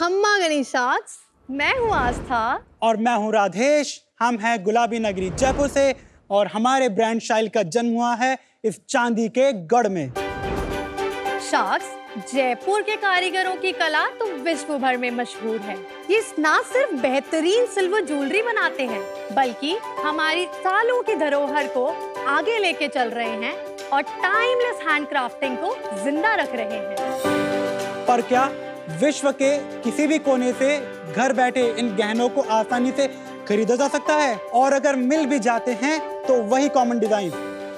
अम्मा गणेशाक्स, मैं हूँ आस्था और मैं हूँ राधेश। हम हैं गुलाबी नगरी जयपुर से और हमारे ब्रांड शाइल का जन्म हुआ है इस चांदी के गढ़ में। शाक्स, जयपुर के कारीगरों की कला तो विश्व भर में मशहूर है। ये ना सिर्फ बेहतरीन सिल्वर ज्वेलरी बनाते हैं बल्कि हमारी सालों की धरोहर को आगे लेके चल रहे हैं और टाइमलेस हैंडक्राफ्टिंग को जिंदा रख रहे हैं। पर क्या विश्व के किसी भी कोने से घर बैठे इन गहनों को आसानी से खरीदा जा सकता है? और अगर मिल भी जाते हैं तो वही कॉमन डिजाइन।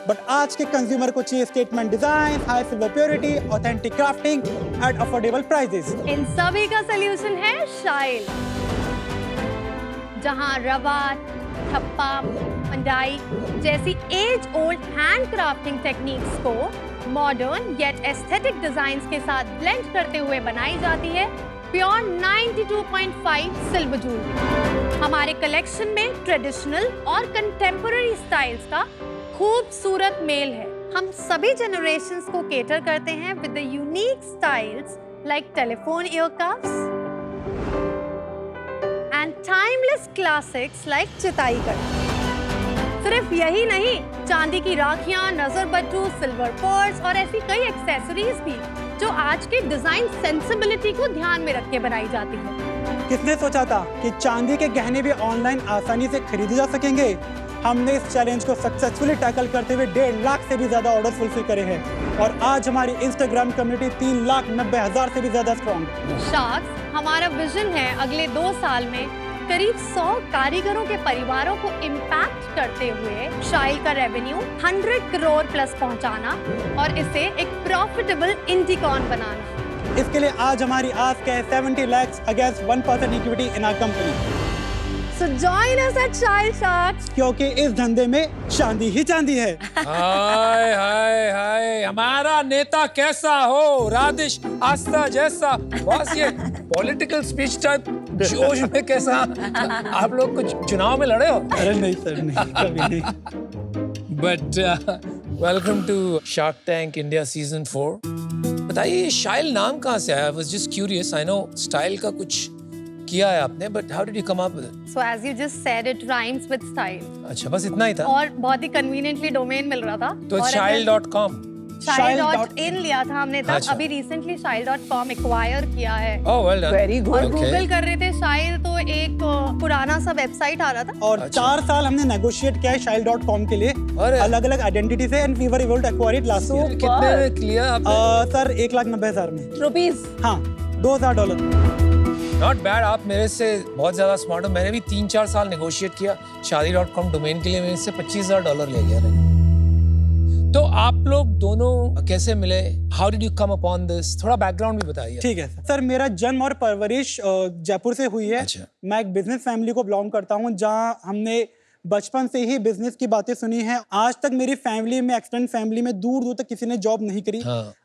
बट आज के कंज्यूमर को चाहिए statement design, high silver purity, authentic crafting at affordable prices. इन सभी का सलूशन है शाइल, जहां रवा, ठप्पा, मंडाई जैसी as old hand crafting techniques को मॉडर्न येट एस्थेटिक डिजाइन्स के साथ ब्लेंड करते हुए बनाई जाती है प्योर 92.5 सिल्वर ज्वेलरी। हमारे कलेक्शन में ट्रेडिशनल और कंटेम्पररी स्टाइल्स का खूबसूरत मेल है। हम सभी जनरेशंस को केटर करते हैं with the unique styles like telephone ear cuffs and timeless classics like Chitai cut. सिर्फ यही नहीं, चांदी की राखियां, नजर बट्टू, सिल्वर पर्स और ऐसी कई एक्सेसरीज भी जो आज के डिजाइन सेंसिबिलिटी को ध्यान में रख के बनाई जाती है। किसने सोचा था कि चांदी के गहने भी ऑनलाइन आसानी से खरीदे जा सकेंगे? हमने इस चैलेंज को सक्सेसफुली टैकल करते हुए 1.5 लाख से भी ज्यादा ऑर्डर फुलफिल करे हैं और आज हमारी इंस्टाग्राम कम्युनिटी 3,90,000 से भी ज्यादा स्ट्रॉन्ग है। शाक्स, हमारा विजन है अगले 2 साल में करीब 100 कारीगरों के परिवारों को इम्पैक्ट करते हुए शाइल का रेवेन्यू 100 करोड़ प्लस पहुंचाना और इसे एक प्रॉफिटेबल इंडिकॉन बनाना। इसके लिए आज हमारी आस्क है 70 lakhs against 1% equity in our company. So join us at शाइल शाक्स, क्योंकि इस धंधे में चांदी ही चांदी है। हाय हाय हाय, हमारा नेता कैसा हो? राधेश आस्था जैसा। बॉस, ये पॉलिटिकल स्पीच टाइप जोश में कैसा? आप लोग कुछ चुनाव में लड़े हो? अरे नहीं सर, नहीं, कभी नहीं। But welcome to Shark Tank India season 4। बताइए, शाइल नाम कहाँ से आया? I was just curious. I know style का कुछ किया है आपने, but how did you come up with it? So as you just said, it rhymes with style. अच्छा, बस इतना ही था? और बहुत ही कन्वीनियंटली डोमेन मिल रहा था। तो shail.com shail.in लिया था हमने तब। अच्छा। अभी रिसेंटली shail.com एक्वायर किया है। Oh, well done. Very good। और Okay. गूगल कर रहे थे शाइल तो एक पुराना सा वेबसाइट आ रहा था। और 4 साल हमने नेगोशिएट किया है shail.com के लिए अलग अलग आइडेंटिटी से and we were able to acquire it last year. कितने में लिया आपने? सर 1,90,000 में। रुपीस? हाँ, $2,000। Not bad. आप मेरे से बहुत ज्यादा स्मार्ट हो। मैंने भी 3-4 साल नेगोशिएट किया शादी.com डोमेन के लिए। मेरे से $25,000 ले गया। तो आप लोग दोनों कैसे मिले? How did you come upon this? थोड़ा बैकग्राउंड भी बताइए। ठीक है सर, मेरा जन्म और परवरिश जयपुर से हुई है। अच्छा। मैं एक बिजनेस फैमिली को बिलोंग करता हूँ जहाँ हमने बचपन से ही बिजनेस की बातें सुनी है। आज तक मेरी फैमिली में, एक्सटेंडेड फैमिली में दूर दूर तक किसी ने जॉब नहीं करी।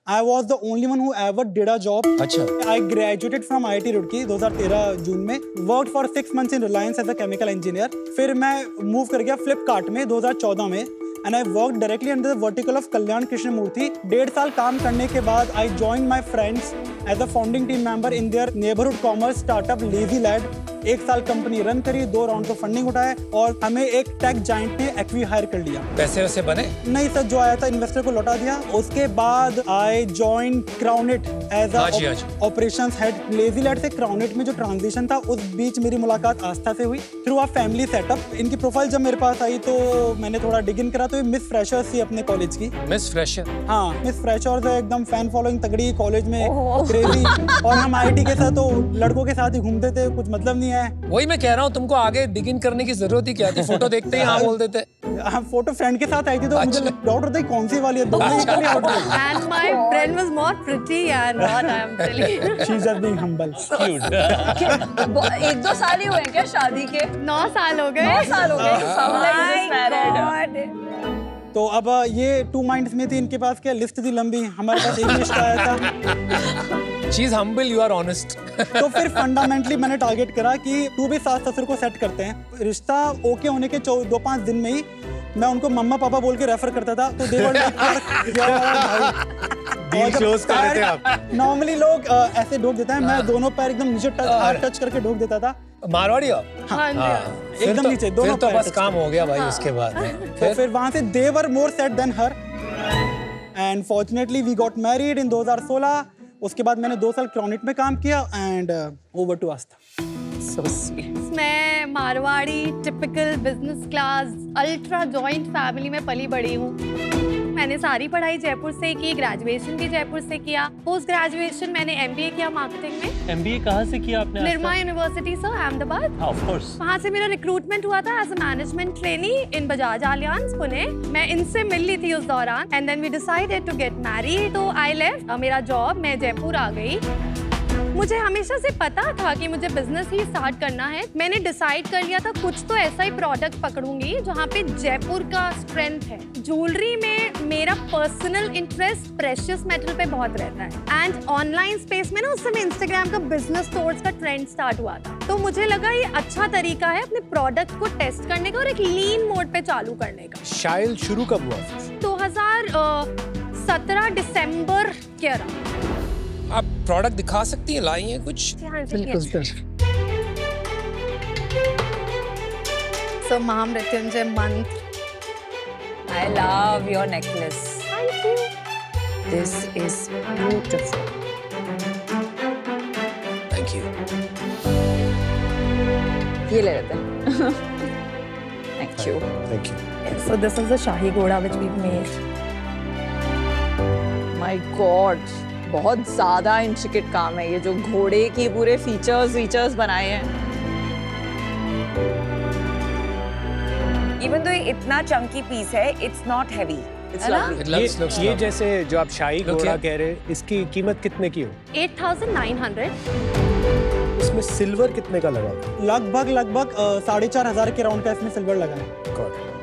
I was the only one who ever did a job. अच्छा। I graduated from IIT Roorkee 2013 June में। Worked for 6 months in Reliance as a chemical engineer. फिर मैं मूव कर गया फ्लिपकार्ट में 2014 में and I work directly under the vertical of Kalyan Krishna Murthy. 1.5 साल काम करने के बाद I join my friends as a founding team member in there neighbourhood commerce startup Lazy Lad. 1 साल कंपनी रन करी, 2 राउंड ऑफ फंडिंग उठाए और हमें एक टेक जाइंट ने एक्वी हायर कर लिया। पैसे वैसे बने? नहीं सर, जो आया था इन्वेस्टर को लौटा दिया। उसके बाद I join Crownet as a operations head. Lazy lad से क्राउनेट में जो ट्रांजिशन था उस बीच मेरी मुलाकात आस्था से हुई थ्रू अ फैमिली सेटअप। इनकी प्रोफाइल जब मेरे पास आई तो मैंने थोड़ा डिग इन करा तो ये मिस फ्रेशर्स थी अपने कॉलेज की। Miss fresher? हाँ, मिस फ्रेशर्स है, एकदम फैन फॉलोइंग तगड़ी कॉलेज में, क्रेजी। और हम IIT के साथ तो लड़कों के साथ ही घूमते थे, कुछ मतलब नहीं है। वही मैं कह रहा हूँ, तुमको आगे डिग इन करने की जरूरत ही क्या थी? फोटो देखते ही हाँ बोल देते। फोटो फ्रेंड के साथ आई थी तो मुझे डाउट होता है कौन सी वाली है। And my friend was more pretty and what I am telling you. She's just being humble. 1-2 साल ही हुए हैं क्या शादी के? 9 साल हो गए। 9 साल हो गए। तो अब ये 2 minds में थी, इनके पास क्या लिस्ट थी लंबी, हमारे पास एक लिस्ट आया था। She's humble, you are honest. तो फिर फंडामेंटली मैंने टारगेट करा कि तू भी सास ससुर को सेट करते हैं। रिश्ता ओके होने के 2-5 दिन में ही मैं उनको मम्मा पापा बोल के रेफर करता था, तो दे वर लाइक डील क्लोज कर रहे थे आप। नॉर्मली लोग ऐसे ढोक देते हैं, मैं दोनों पैर एकदम नीचे टच करके ढोक देता था। मारवाड़ी हो? हाँ जी। एकदम नीचे दोनों फिर तो पैर बस touch काम हो गया भाई उसके बाद में। तो फिर वहां से they were more set than her and fortunately we got married in 2016। उसके बाद मैंने 2 साल क्रॉनिट में काम किया and over to Aastha. So sweet. मैं Marwari typical business class ultra joint family में पली बड़ी हूँ। मैंने सारी पढ़ाई जयपुर से की, ग्रेजुएशन भी जयपुर से किया। पोस्ट ग्रेजुएशन मैंने MBA किया मार्केटिंग में। MBA कहाँ से किया आपने? Nirma university sir, Ahmedabad. Of course. वहाँ से मेरा रिक्रूटमेंट हुआ था as a management trainee in Bajaj Allianz Pune. मैं इनसे मिल ली थी उस दौरान and then we decided to get married. तो आई लेफ्ट मेरा जॉब, मैं जयपुर आ गई। मुझे हमेशा से पता था कि मुझे बिजनेस ही स्टार्ट करना है। मैंने डिसाइड कर लिया था कुछ तो ऐसा ही प्रोडक्ट पकड़ूंगी जहाँ पे जयपुर का स्ट्रेंथ है। ज्वेलरी में मेरा पर्सनल इंटरेस्ट प्रेशियस मेटल पे बहुत रहता है एंड ऑनलाइन स्पेस में ना उस समय इंस्टाग्राम का बिजनेस स्टोर्स का ट्रेंड स्टार्ट हुआ था। तो मुझे लगा ये अच्छा तरीका है अपने प्रोडक्ट को टेस्ट करने का और एक लीन मोड पे चालू करने का। शाइल शुरू कब हुआ? 2017 दिसंबर के अराउंड। आप प्रोडक्ट दिखा सकती हैं, लाई हैं कुछ? So महामृत्युंजय मंत्र। I love your necklace. Thank you. This is beautiful. Thank you. ये ले लेते हैं। Thank you. Thank you. So this is the शाही घोड़ा which we've made. My God. बहुत ज्यादा इंट्रिकेट काम है ये, जो घोड़े की पूरे फीचर्स बनाए हैं। Even though ये इतना चंकी पीस है, it's not heavy. It's lovely. ये जैसे जो आप शाही घोड़ा कह रहे हैं, इसकी कीमत कितने की हो? 8,900। इसमें सिल्वर कितने का लगा? लगभग 4,500 के राउंड का इसमें सिल्वर लगा है।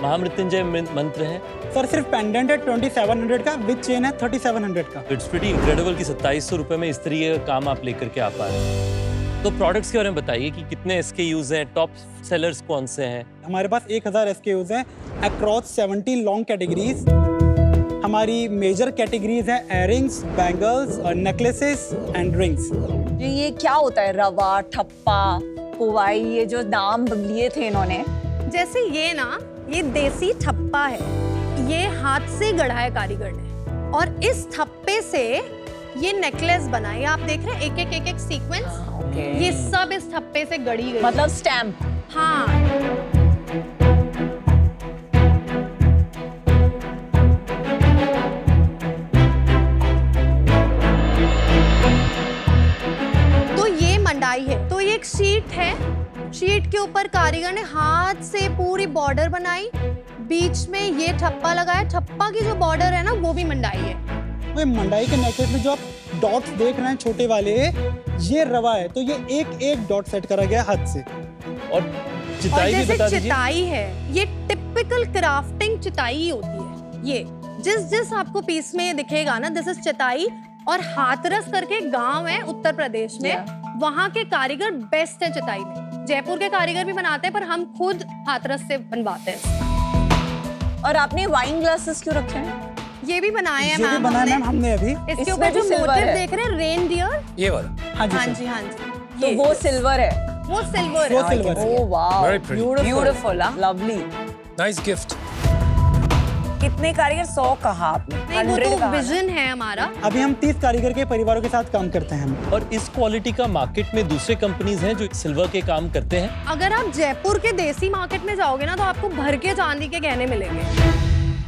महामृत्युंजय मंत्र है सर सिर्फ पेंडेंट है 2700 का, विद चेन है 3700 का। इट्स प्रीटी इनक्रेडिबल कि 2700 रुपए में इस तरीके का काम आप लेकर के आ पा रहे हैं। तो प्रोडक्ट्स के बारे में बताइए कि कितने SKUs हैं, टॉप सेलर्स कौन से हैं? हमारे पास 1000 SKUs हैं अक्रॉस 70 लॉन्ग कैटेगरीज। हमारी मेजर कैटेगरीज हैं एयरिंग्स, बैंगल्स और नेकलेसेस एंड रिंग्स। ये क्या होता है? रवा, ठप्पा, पुवाई, ये जो नाम लिए थे इन्होंने। जैसे ये देसी ठप्पा है, ये हाथ से गढ़ा है कारीगर ने और इस ठप्पे से ये नेकलेस बना है। आप देख रहे हैं एक एक सीक्वेंस, ये सब इस ठप्पे से गढ़ी गई। मतलब स्टैम्प। हाँ। तो ये मंडाई है, तो ये एक शीट है। शीट के ऊपर कारीगर ने हाथ से पूरी बॉर्डर बनाई, बीच में ये ठप्पा लगाया। ठप्पा की जो बॉर्डर है ना वो भी मंडाई है। वो मंडाई के नेकलेस में जो आप डॉट्स देख रहे हैं छोटे वाले, ये रवा है, तो ये एक डॉट सेट करा गया हाथ से। और चिताई भी बता दीजिए। चिताई है, ये टिपिकल क्राफ्टिंग चिताई होती है। ये जिस आपको पीस में दिखेगा ना, दिस इज चिताई। और हाथरस करके गांव है उत्तर प्रदेश में, वहाँ के कारीगर बेस्ट है चिताई में। जयपुर के कारीगर भी बनाते हैं पर हम खुद हाथरस से बनवाते हैं। और आपने वाइन ग्लासेस क्यों रखे हैं? ये भी बनाए हैं मैम हमने अभी। इसके ऊपर जो मोटिव देख रहे हैं रेनडियर, ये वाला। हाँ जी हाँ जी। तो वो सिल्वर है। वो सिल्वर वो सिल्वर है। Oh wow, Very pretty. Beautiful, lovely. Nice gift. कितने कारीगर? 100 कहा आपने? नहीं, वो 100 तो कहा ना? विजन है हमारा। अभी हम 30 कारीगर के परिवारों के साथ काम करते हैं हम। और इस क्वालिटी का मार्केट में दूसरे कंपनीज हैं जो सिल्वर के काम करते हैं? अगर आप जयपुर के देसी मार्केट में जाओगे ना तो आपको भर के चांदी के गहने मिलेंगे।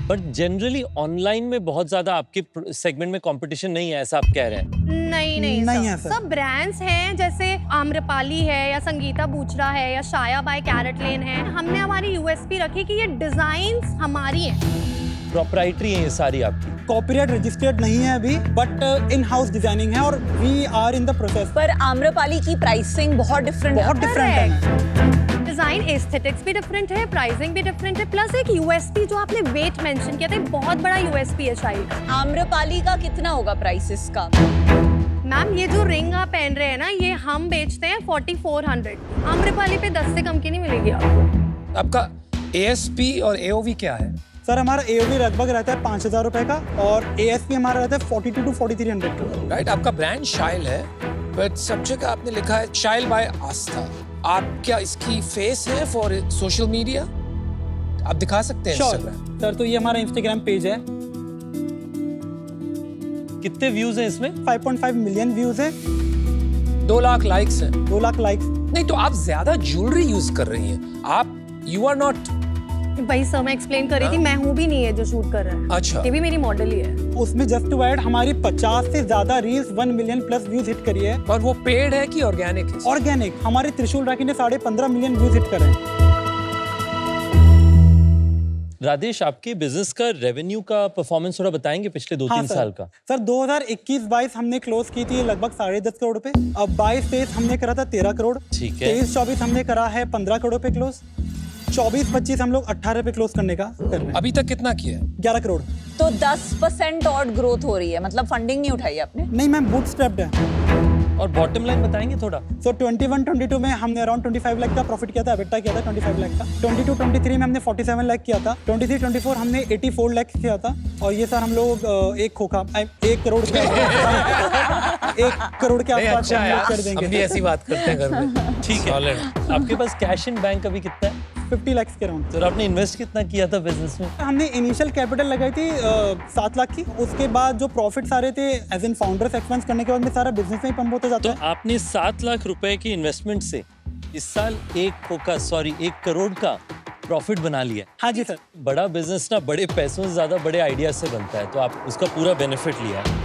बट जनरली ऑनलाइन में बहुत ज्यादा आपके सेगमेंट में कंपटीशन नहीं है, ऐसा आप कह रहे हैं? नहीं है सर। सब ब्रांड्स हैं, जैसे आम्रपाली है या संगीता बूचरा है या शाया बाय कैरेट लेन है। हमने हमारी USP रखी कि ये डिजाइन्स हमारी हैं। प्रॉपराइटरी है ये सारी आपकी? कॉपीराइट रजिस्टर्ड नहीं है अभी, बट इन हाउस डिजाइनिंग है और we are in the process. पर आम्रपाली की प्राइसिंग बहुत डिफरेंट है। डिजाइन एस्थेटिक्स भी डिफरेंट है, प्राइसिंग भी डिफरेंट है, प्लस एक USP जो आपने वेट मेंशन किया था, बहुत बड़ा USP है शाही का। आम्रपाली का कितना होगा प्राइस इसका? मैम ये जो रिंग आप पहन रहे हैं ना, ये हम बेचते हैं 4400। आम्रपाली पे 10 से कम की नहीं मिलेगी आपको। आपका ASP और AOV क्या है? सर हमारा AOV लगभग रहता है 5,000 रुपए का और ASP हमारा रहता है 42 to 4,300 का। राइट, आपका ब्रांड शाइल है, बट सब जगह आपने लिखा है शाइल बाय आस्था। आप क्या इसकी फेस है फॉर सोशल मीडिया? आप दिखा सकते हैं Instagram? सर तो ये हमारा Instagram पेज है। कितने व्यूज हैं इसमें? 5.5 मिलियन व्यूज है। 2 लाख लाइक्स हैं। 2 लाख लाइक्स। नहीं तो आप ज्यादा ज्वेलरी यूज कर रही हैं। आप यू आर नॉट। भाई सर मैं एक्सप्लेन कर रही थी, मैं हूँ भी नहीं है जो शूट कर रहा है। अच्छा, ये भी मेरी मॉडल ही है। उसमें जस्ट टू ऐड हमारी 50 से ज्यादा reels 1 million plus views hit करी है। और वो पेड है कि ऑर्गेनिक है? ऑर्गेनिक। हमारे त्रिशूल राखी ने 15.5 मिलियन व्यूज हिट करे हैं। राधेश, आपके बिजनेस का रेवेन्यू का परफॉर्मेंस थोड़ा बताएंगे पिछले 2-3 साल का? सर 2021-22 हमने क्लोज की थी लगभग 10.5 करोड़ पे। अब 22-23 हमने करा था 13 करोड़। ठीक है। 23-24 हमने करा है 15 करोड़ पे क्लोज। 24-25 हम लोग 18 पे क्लोज करने का कर रहे हैं। अभी तक कितना किया है? 11 करोड़। तो 10% और ग्रोथ हो रही है, मतलब फंडिंग नहीं उठाई आपने? नहीं मैम, बूटस्ट्रैप्ड है। और बॉटम लाइन बताएंगे थोड़ा? सो 21-22 में हमने अराउंड 25 लाख का प्रॉफिट किया था, एबिटा किया था 25 लाख का। 22-23 में हमने 47 लाख किया था। 23-24 हमने 84 लाख किया था। और ये सर हम लोग 1 करोड़ के 1 करोड़ के आसपास कर देंगे। हम भी ऐसी बात करते हैं घर में। ठीक है। आपके पास कैश इन बैंक अभी कितना है? 50 लाख के अराउंड। तो आपने इन्वेस्ट कितना किया था बिजनेस में? हमने इनिशियल कैपिटल लगाई थी 7 लाख की। उसके बाद जो प्रॉफिट्स आ रहे थे एज इन फाउंडर्स एक्सपेंस करने के बाद में सारा बिजनेस में ही पंप होता जाता है। तो आपने 7 लाख रुपए की इन्वेस्टमेंट से इस साल 1 करोड़ का प्रॉफिट बना लिया। हाँ जी सर। बड़ा बिजनेस ना बड़े पैसों से ज्यादा बड़े आइडिया से बनता है, तो आप उसका पूरा बेनिफिट लिया है।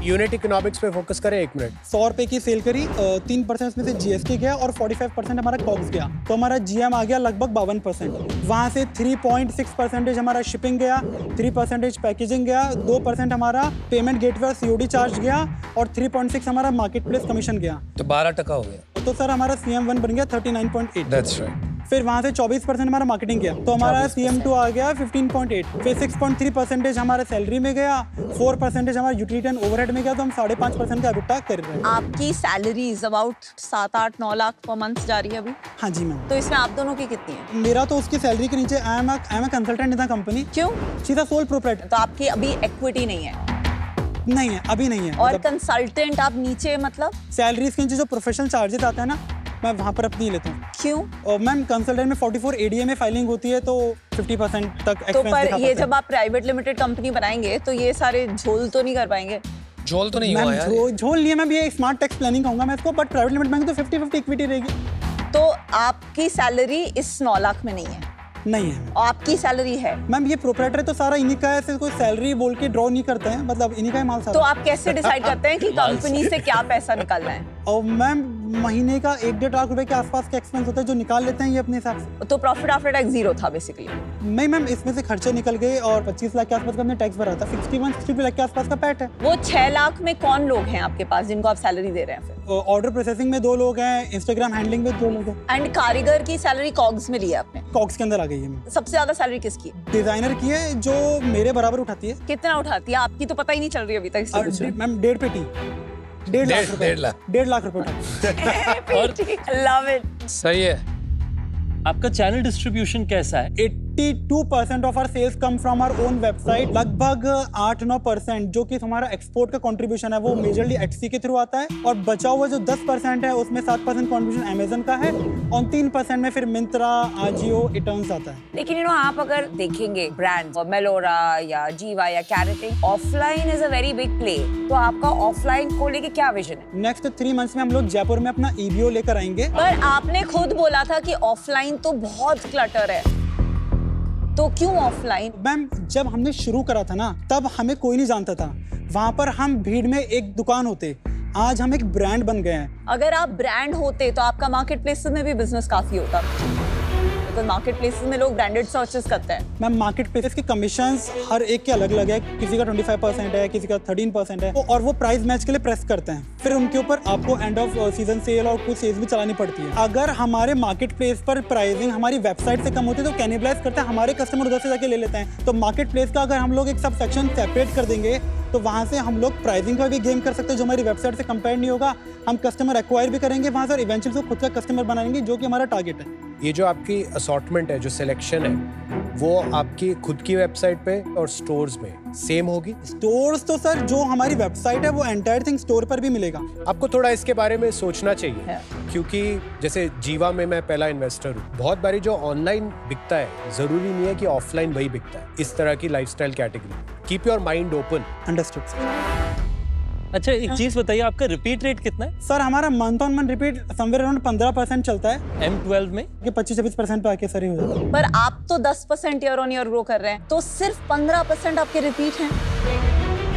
यूनिट इकोनॉमिक्स पे फोकस करें 1 मिनट। 100 रुपए की सेल करी, 3% उसमें से GST गया और 45% हमारा कॉग्स गया, तो हमारा GM आ गया लगभग 52%। वहाँ से 3.6% हमारा शिपिंग गया, 3% पैकेजिंग गया, 2% हमारा पेमेंट गेटवे और COD चार्ज गया और 3.6 हमारा मार्केट प्लेस कमीशन गया। तो 12% हो गया। तो सर हमारा CM1 बन गया 39.8। That's right. फिर वहाँ से 24% हमारा मार्केटिंग गया, तो हमारा CM2 आ गया 15.8। फिर 6.3% हमारा सैलरी में गया, 4% हमारा यूटिलिटी एंड ओवरहेड में गया, तो हम 5.5% का एबिटा कर रहे हैं। आपकी salary about 7-8-9 lakh per month जा रही है अभी? हाँ जी मैम। तो इसमें आप दोनों की कितनी है? मेरा तो उसकी सैलरी के नीचे I am a consultant in the company. क्यों? She is a sole proprietor. तो आपकी अभी इक्विटी नहीं है? नहीं है, अभी नहीं है। और कंसल्टेंट आप नीचे, मतलब सैलरीज के नीचे जो प्रोफेशनल चार्जेस आते हैं ना, मैं वहाँ पर अपनी लेता हूँ। क्यों? और मैम कंसल्टेंट में 44 ADA में फाइलिंग होती है, तो 50% तक तो एक्सपेंस पर दिखा ये पाते जब आप प्राइवेट लिमिटेड कंपनी बनाएंगे तो ये सारे झोल तो नहीं कर पाएंगे? झोल तो नहीं हैं। हुआ मैम यार। झोल नहीं है मैम, ये स्मार्ट टैक्स प्लानिंग कहूँगा मैं इसको, बट प्राइवेट लिमिटेड बैंक तो 50-50 इक्विटी रहेगी। तो आपकी सैलरी इस 9 लाख में नहीं है? नहीं है। और आपकी सैलरी है? मैम ये प्रोप्राइटर है तो सारा इन्हीं का है, ऐसे कोई सैलरी बोल के ड्रॉ नहीं करते हैं, मतलब इन्हीं का ही माल सारा। तो आप कैसे डिसाइड करते हैं कि कंपनी से क्या पैसा निकालना है? और मैम महीने का 1-1.5 लाख रुपए के आसपास का एक्सपेंस होता है जो निकाल लेते हैं ये अपने हिसाब से। तो प्रॉफिट आफ्टर टैक्स 0 था बेसिकली? नहीं मैम, इसमें से खर्चे निकल गए और 25 लाख के आसपास का हमने टैक्स भरा था। 61-62 लाख के आसपास का पैट है। वो 6 लाख में कौन लोग हैं आपके पास जिनको आप सैलरी दे रहे हैं फिर? ऑर्डर प्रोसेसिंग में 2 लोग हैं, इंस्टाग्राम हैंडलिंग में 2 लोग हैं। एंड कारीगर की सैलरी कॉग्स में ली है आपने? कॉक्स के अंदर आ गई है मैम। सबसे ज्यादा सैलरी किसकी है? डिजाइनर की है जो मेरे बराबर उठाती है। कितना उठाती है? आपकी तो पता ही नहीं चल रही अभी तक इससे कुछ। मैम 1.5 पेटी 1.5 लाख रुपए। 1.5 लाख रुपए उठाती है। Love it. सही है। आपका चैनल डिस्ट्रीब्यूशन कैसा है? 82% of our sales come from our own website. लगभग 8-9% जो कि हमारा एक्सपोर्ट का कंट्रीब्यूशन है वो मेजरली Etsy के थ्रू आता है, और बचा हुआ जो 10% है उसमें 7% कंट्रीब्यूशन अमेजन का है और 3% में फिर मिंत्रा, आजियो, इटर्न्स आता है। लेकिन आप अगर देखेंगे ब्रांड मेलोरा या जीवा या कैरेटिंग, offline is a very big play, तो आपका ऑफलाइन को लेके क्या विजन है? नेक्स्ट 3 मंथ्स में हम लोग जयपुर में अपना EBO लेकर आएंगे। पर आपने खुद बोला था कि ऑफलाइन तो बहुत क्लटर है, तो क्यों ऑफलाइन? मैम जब हमने शुरू करा था ना तब हमें कोई नहीं जानता था, वहां पर हम भीड़ में एक दुकान होते, आज हम एक ब्रांड बन गए हैं। अगर आप ब्रांड होते तो आपका मार्केट प्लेस में भी बिजनेस काफी होता, बिकॉज मार्केट प्लेस में लोग ब्रांडेड सर्चेस करते हैं। मैम मार्केट प्लेस के कमीशंस हर एक के अलग अलग है, किसी का 25% है, किसी का 13% है, और वो प्राइस मैच के लिए प्रेस करते हैं। फिर उनके ऊपर आपको एंड ऑफ सीजन सेल और कुछ सेल्स भी चलानी पड़ती है। अगर हमारे मार्केट प्लेस पर प्राइसिंग हमारी वेबसाइट से कम होती है तो कैनिबलाइज करते हैं, हमारे कस्टमर उधर से जाके ले लेते हैं। तो मार्केट प्लेस का अगर हम लोग एक सब सेक्शन सेपरेट कर देंगे तो वहाँ से हम लोग प्राइसिंग का भी गेम कर सकते हैं जो हमारी वेबसाइट से कंपेयर नहीं होगा। हम कस्टमर एक्वायर भी करेंगे वहाँ से और इवेंचुअली खुद का कस्टमर बनाएंगे जो कि हमारा टारगेट है। ये जो आपकी असॉर्टमेंट है, जो सिलेक्शन है, वो आपकी खुद की वेबसाइट पे और स्टोर्स में सेम होगी? स्टोर्स तो सर जो हमारी वेबसाइट है वो एंटायर थिंग स्टोर पर भी मिलेगा। आपको थोड़ा इसके बारे में सोचना चाहिए, क्योंकि जैसे जीवा में मैं पहला इन्वेस्टर हूँ। बहुत बारी जो ऑनलाइन बिकता है जरूरी नहीं है कि ऑफलाइन वही बिकता है इस तरह की lifestyle category. Keep your mind open. Understood. अच्छा एक चीज बताइए, आपका रिपीट रेट कितना है? सर हमारा month on month repeat somewhere around 15% चलता है। M12 में कि 25-26% पे आके सर ही हो जाता है। पर आप तो 10% ईयर ऑन ईयर ग्रो कर रहे हैं, तो सिर्फ 15% आपके रिपीट हैं।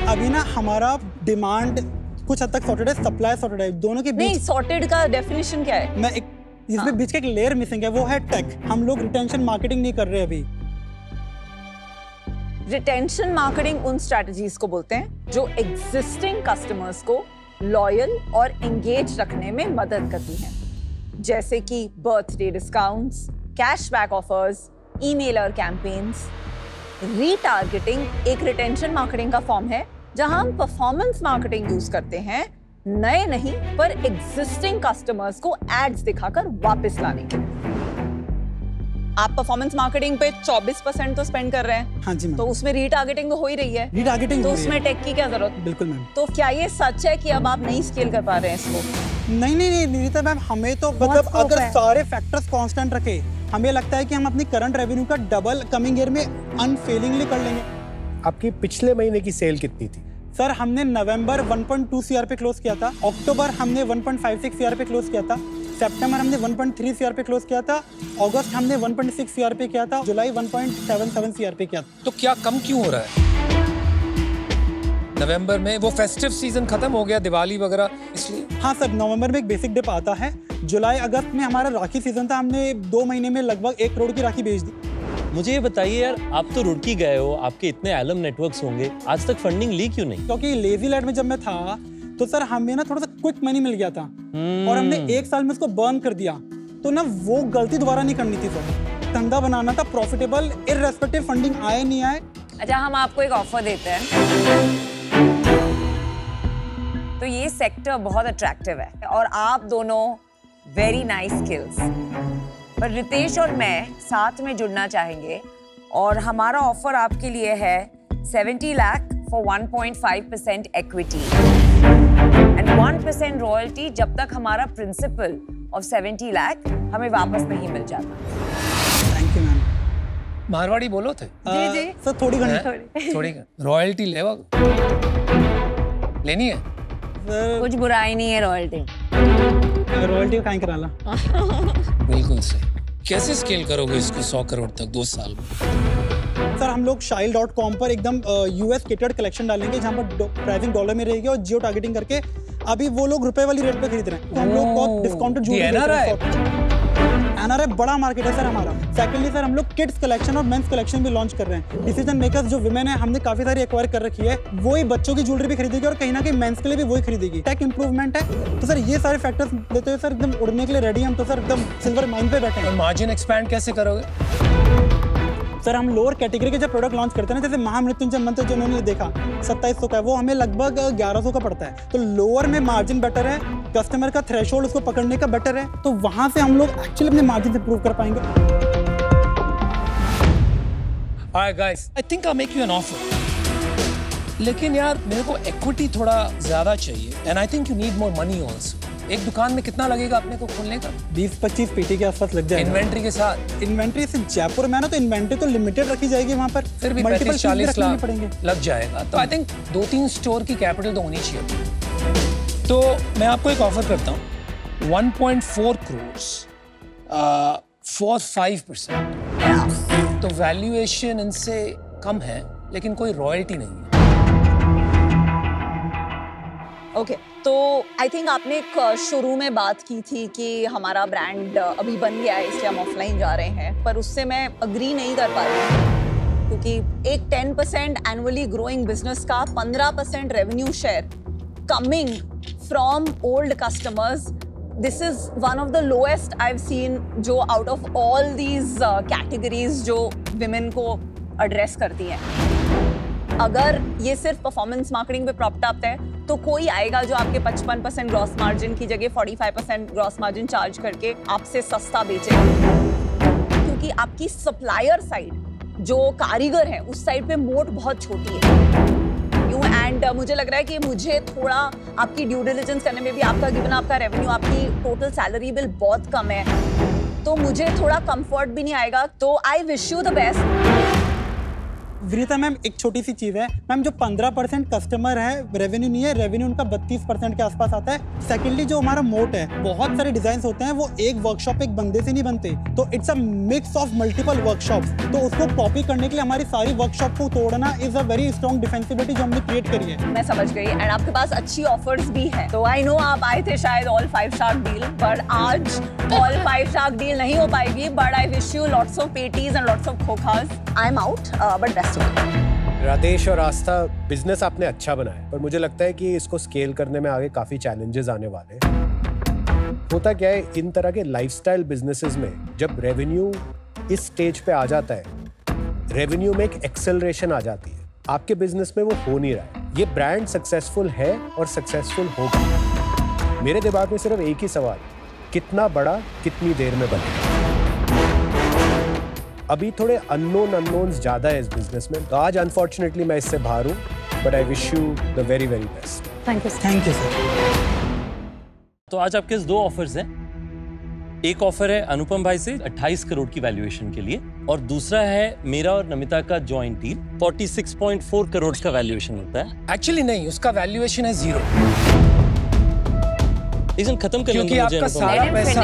अभी ना हमारा डिमांड कुछ हद तक सॉर्टेड है, सप्लाई सॉर्टेड है, दोनों के नहीं, बीच। सॉर्टेड का डेफिनेशन क्या है? मैं एक इसमें बीच का एक लेयर मिसिंग है, वो है टेक। हम लोग रिटेंशन मार्केटिंग नहीं कर रहे अभी। रिटेंशन मार्केटिंग उन स्ट्रेटजीज को बोलते हैं जो एग्जिस्टिंग कस्टमर्स को लॉयल और एंगेज रखने में मदद करती हैं, जैसे कि birthday discounts, cashback offers, emailer campaigns. Retargeting एक रिटेंशन मार्केटिंग का फॉर्म है जहां हम परफॉर्मेंस मार्केटिंग यूज करते हैं, नए नहीं पर एग्जिस्टिंग कस्टमर्स को एड्स दिखाकर वापस लाने के लिए। आप परफॉर्मेंस मार्केटिंग पे 24% तो स्पेंड कर रहे हैं। हाँ जी मैम। तो उसमें रीटारगेटिंग तो हो ही रही है। रीटारगेटिंग तो हो रही है। उसमें टेक की क्या जरूरत? बिल्कुल मैम। तो क्या ये सच है कि अब आप नहीं स्केल कर पा रहे हैं इसको? नहीं नीता मैम, हमें तो मतलब अगर सारे फैक्टर्स कांस्टेंट रखे, हमें लगता है कि हम अपनी करंट रेवेन्यू का डबल कमिंग ईयर में अनफेलिंगली कर लेंगे। आपकी पिछले महीने की सेल कितनी थी? सर हमने नवंबर 1.2 CR पे क्लोज किया था, अक्टूबर हमने 1.56 CR पे क्लोज किया था, सितंबर हमने 1.3 CR पे क्लोज किया था, अगस्त हमने 1.6 CR पे किया था, जुलाई 1.77 CR पे किया था। तो क्या कम क्यों हो रहा है? नवंबर में वो फेस्टिव सीजन खत्म हो गया, दिवाली वगैरह, इसलिए? हाँ सर, नवंबर में एक बेसिक डिप आता है। जुलाई अगस्त में हमारा राखी सीजन था, हमने 2 महीने में लगभग 1 करोड़ की राखी बेच दी। मुझे ये बताइए यार, आप तो रुड़की गए हो, आपके इतने एलम नेटवर्क्स होंगे, आज तक फंडिंग ली क्यों नहीं? क्योंकि लेजी लैंड में जब मैं था तो सर हमें ना थोड़ा सा क्विक मनी मिल गया था और हमने 1 साल में उसको बर्न कर दिया। तो ना वो गलती दोबारा नहीं करनी थी सर। धंधा बनाना था प्रॉफिटेबल, इररेस्पेक्टिव फंडिंग आए नहीं आए। अच्छा, हम आपको एक ऑफर देते हैं। तो ये सेक्टर बहुत अट्रैक्टिव है और आप दोनों वेरी नाइस स्किल्स, पर रितेश और मैं साथ में जुड़ना चाहेंगे और हमारा ऑफर आपके लिए है 70 lakh for 1.5% equity and 1% royalty जब तक हमारा प्रिंसिपल ऑफ 70 लाख हमें वापस नहीं मिल जाता। Thank you ma'am. मारवाड़ी बोलो थे? जी सर थोड़ी घंटी थोड़ी रॉयल्टी लेनी है? सर कुछ बुराई नहीं है रॉयल्टी। रॉयल्टी कहीं करा ला। बिल्कुल सही। कैसे स्केल करोगे इसको 100 करोड़ तक 2 साल में? सर हम लोग shile.com पर एकदम यूएस केटर्ड कलेक्शन डालेंगे जहाँ पर प्राइसिंग डॉलर में रहेगी और जियो टारगेटिंग करके अभी वो लोग रुपए वाली रेट पे खरीद रहे हैं, तो हम लोग बहुत डिस्काउंटेड एनआरआई बड़ा मार्केट है सर हमारा। सेकेंडली सर हम लोग किड्स कलेक्शन और मेंस कलेक्शन भी लॉन्च कर रहे हैं। डिसीजन मेकर्स जो विमेन है हमने काफी सारी एक्वायर कर रखी है, वही बच्चों की ज्वेलरी भी खरीदेगी और कहीं ना कहीं मेंस के लिए भी वही खरीदेगी। टेक इंप्रूवमेंट है, तो सर ये सारे फैक्टर्स लेते हुए सर एकदम उड़ने के लिए रेडी हम तो सर एकदम सिल्वर माइन पे बैठे हैं। मार्जिन एक्सपैंड कैसे करोगे? सर हम लोअर कैटेगरी के जब प्रोडक्ट लॉन्च करते हैं ना, जैसे महामृत्युंजय मंत्र जो उन्होंने देखा 2700 का है, वो हमें लगभग 1100 का पड़ता है। तो लोअर में मार्जिन बेटर है, कस्टमर का थ्रेशोल्ड उसको पकड़ने का बेटर है, तो वहां से हम लोग एक्चुअली अपने मार्जिन इंप्रूव कर पाएंगे। Alright guys, I think I'll make you an offer. लेकिन यार मेरे को इक्विटी थोड़ा ज्यादा चाहिए and I think you need more money also. एक दुकान में कितना लगेगा अपने को खोलने का? 20-25 पेटी के आसपास लग जाएगा। इन्वेंट्री के साथ? इन्वेंट्री से जयपुर में ना, तो इन्वेंट्री तो लिमिटेड रखी जाएगी वहाँ पर, फिर भी 35-40 लाख लग जाएगा। तो आई थिंक 2-3 स्टोर की कैपिटल तो होनी चाहिए। तो मैं आपको एक ऑफर करता हूँ 1.4 करोड़ फॉर 5%। तो वैल्यूएशन इनसे कम है लेकिन कोई रॉयल्टी नहीं है। ओके, तो आई थिंक आपने शुरू में बात की थी कि हमारा ब्रांड अभी बन गया है इसलिए हम ऑफलाइन जा रहे हैं, पर उससे मैं अग्री नहीं कर पा रही हूँ, क्योंकि एक 10% एनुअली ग्रोइंग बिजनेस का 15% revenue share coming from old customers, this is one of the lowest I have seen, जो out of all these categories जो विमेन को एड्रेस करती हैं। अगर ये सिर्फ परफॉर्मेंस मार्केटिंग पे प्रॉप्ट अप है तो कोई आएगा जो आपके 55% ग्रॉस मार्जिन की जगह 45% ग्रॉस मार्जिन चार्ज करके आपसे सस्ता बेचेगा, क्योंकि आपकी सप्लायर साइड जो कारीगर है उस साइड पे मोट बहुत छोटी है। एंड मुझे लग रहा है कि मुझे थोड़ा आपकी ड्यू डिलिजेंस करने में भी, आपका गिवन आपका रेवेन्यू, आपकी टोटल सैलरी बिल बहुत कम है, तो मुझे थोड़ा कंफर्ट भी नहीं आएगा। तो आई wish you the best. Vinita ma'am, एक छोटी सी चीज़ है मैम, जो 15% कस्टमर है रेवेन्यू नहीं है, रेवेन्यू उनका 32% के आसपास आता है। सेकेंडली जो हमारा मोट है, बहुत सारे डिजाइन होते हैं वो एक वर्कशॉप एक बंदे से नहीं बनते, तो it's a mix of multiple workshops. तो उसको कॉपी करने के लिए हमारी सारी वर्कशॉप को तोड़ना इज अ वेरी स्ट्रॉन्ग डिफेंसिबिलिटी जो हमने क्रिएट करी है। मैं समझ गई। एंड आपके पास अच्छी ऑफर्स भी है, तो आई नो आप आए थे शायद ऑल 5 स्टार डील, बट आज ऑल 5 स्टार डील नहीं हो पाएगी। But I wish you lots of patties and lots of खोखास। I am out, but best of luck. Radhesh और आस्था, बिजनेस आपने अच्छा बनाया, पर मुझे लगता है कि इसको स्केल करने में आगे काफी चैलेंजेस आने वाले हैं। होता क्या है, इन तरह के लाइफस्टाइल बिजनेसेस में जब रेवेन्यू इस स्टेज पे आ जाता है, रेवेन्यू में एक एक्सेलरेशन आ जाती है। आपके बिजनेस में वो हो नहीं रहा है। ये ब्रांड सक्सेसफुल है और सक्सेसफुल होगा। मेरे दिमाग में सिर्फ एक ही सवाल, कितना बड़ा कितनी देर में बनेगा। अभी थोड़े अननोन्स ज्यादा है इस बिजनेस में, तो आज अनफॉर्चुनेटली मैं इससे बाहर हूँ, but I wish you the very very best. Thank you sir. तो आज आपके पास 2 ऑफर्स हैं। एक ऑफर है अनुपम भाई से 28 करोड़ की वैल्यूएशन के लिए, और दूसरा है मेरा और नमिता का जॉइंट डील, 46.4 करोड़ का वैल्यूएशन होता है। एक्चुअली नहीं, उसका वैल्यूएशन है 0। लेकिन खत्म कर क्योंकि आपका सारा पैसा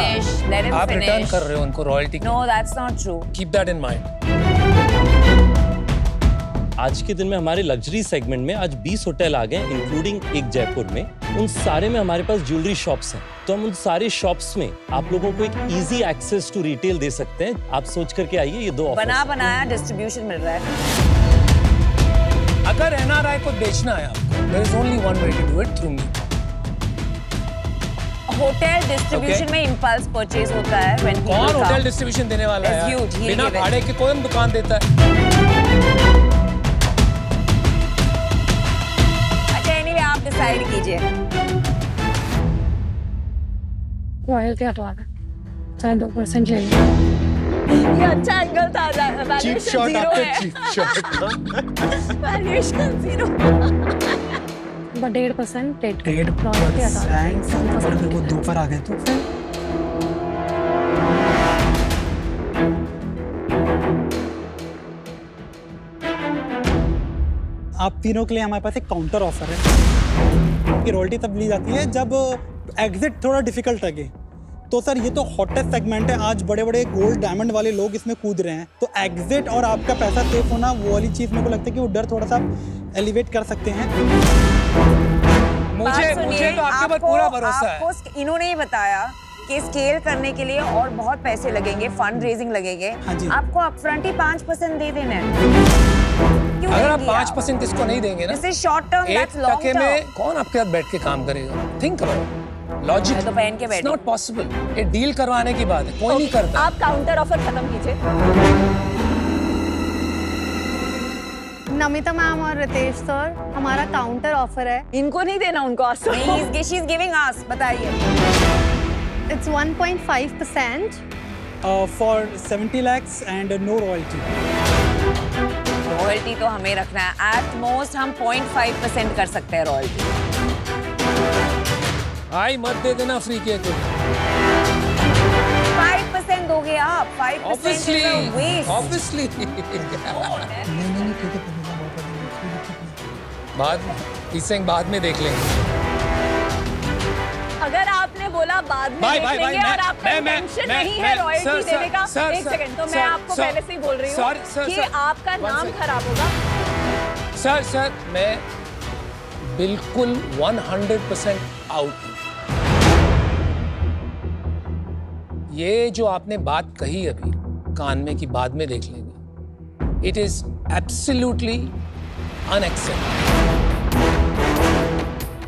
आप रिटर्न कर रहे हो उनको royalty. No, that's not true. Keep that in mind. आज के दिन में हमारे लग्जरी सेगमेंट में आज 20 होटल आ गए, इंक्लूडिंग एक जयपुर में। उन सारे में हमारे पास ज्वेलरी शॉप्स हैं, तो हम उन सारे शॉप्स में आप लोगों को एक इजी एक्सेस टू रिटेल दे सकते हैं। आप सोच करके आइए, ये 2 ऑफर्स बना बनाया डिस्ट्रीब्यूशन मिल रहा है। अगर एनआरआई को बेचना है आपको, there is only one way to do it, through me. Hotel distribution में इम्पल्स परचेज होता है। कौन होटल डिस्ट्रीब्यूशन देने वाला है? बिना भाड़े के कोई दुकान देता है? अच्छा, एनीवे आप डिसाइड कीजिए। रॉयल्टी हटवा दे, चाहे 2% चाहिए। ये अच्छा एंगल था। वैल्यूएशन 0 है। वैल्यूएशन 0। 1.5% रेट 1.5% और फिर वो 2 पर आ गए तो फिर आप तीनों के लिए हमारे पास एक काउंटर ऑफर है कि रॉयल्टी तब ली जाती है जब एग्जिट थोड़ा डिफिकल्ट लगे। तो सर ये तो हॉटेस्ट सेगमेंट है, आज बड़े बड़े गोल्ड डायमंड वाले लोग इसमें कूद रहे हैं, तो एग्जिट और आपका पैसा सेफ होना वो वाली चीज़ मेरे को लगता है कि वो डर थोड़ा सा एलिवेट कर सकते हैं। मुझे तो आपके ऊपर पूरा भरोसा है। आपको इन्होंने ही बताया कि स्केल करने के लिए और बहुत पैसे लगेंगे, फंड रेजिंग लगेंगे। हाँ जी। आपको अपफ्रंट ही 5% दे देना है। क्यों अगर आप देंगे 5% इसको नहीं देंगे ना, जैसे short term, that's long 1% term. में कौन आपके साथ बैठ के काम करेगा? Think about logic. मैं तो पहन के बैठी। Not possible. ये डील करवाने की बात है, कोई नहीं करता। आप काउंटर ऑफर खत्म कीजिए। नमिता मैम और रितेश सर, हमारा काउंटर ऑफर है। इनको नहीं देना, उनको Aastha. She is giving us. बताइए। It's 1.5% for 70 lakhs and no royalty. Royalty तो हमें रखना है। एट मोस्ट हम 0.5% कर सकते हैं रॉयल्टी। आई मत दे देना फ्री के को। 5% दोगे आप? 5% is a waste. Obviously. बाद में देख लेंगे। अगर आपने बोला बाद में देख लेंगे और आपका इंटेंशन नहीं है रॉयल्टी देने का, एक सेकंड, तो मैं आपको पहले से ही बोल रही हूँ कि आपका नाम खराब होगा। सर मैं बिल्कुल 100% आउट। ये जो आपने बात कही अभी कान में कि बाद में देख लेंगे, इट इज एब्सोल्युटली अनएक्सेप्टेबल।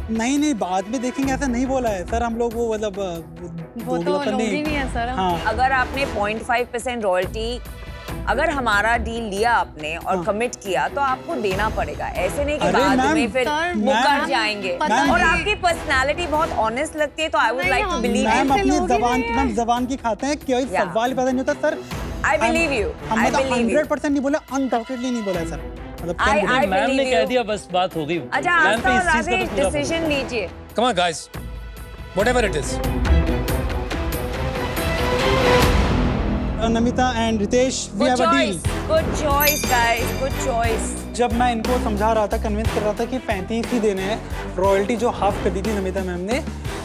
नहीं बाद में देखेंगे ऐसा नहीं बोला है सर, हम लोग वो मतलब वो तो लोग ही नहीं है सर। हाँ। अगर आपने 0.5% रॉयल्टी अगर हमारा डील लिया आपने और कमिट किया तो आपको देना पड़ेगा, ऐसे नहीं कि अरे बाद मैम, में फिर मुकर जाएंगे। और आपकी पर्सनालिटी बहुत ऑनेस्ट लगती है, तो I would like to believe. Ma'am अपनी जबान की खाते हैं, कोई सवाल पैदा नहीं होता सर। I believe you. हमने तो 100% नहीं बोला, अनडाउटेडली नहीं बोला सर। मतलब मैम ने कह दिया, बस बात हो गई। अच्छा आस्था और राजेश डिसीजन लीजिए। Come on guys, whatever it is. Namita and Ritesh, we have a deal. Good choice guys, good choice. जब मैं इनको समझा रहा था, कन्विंस कर रहा था कि 35 ही देने हैं, रॉयल्टी जो हाफ कर दी थी नमिता मैम ने,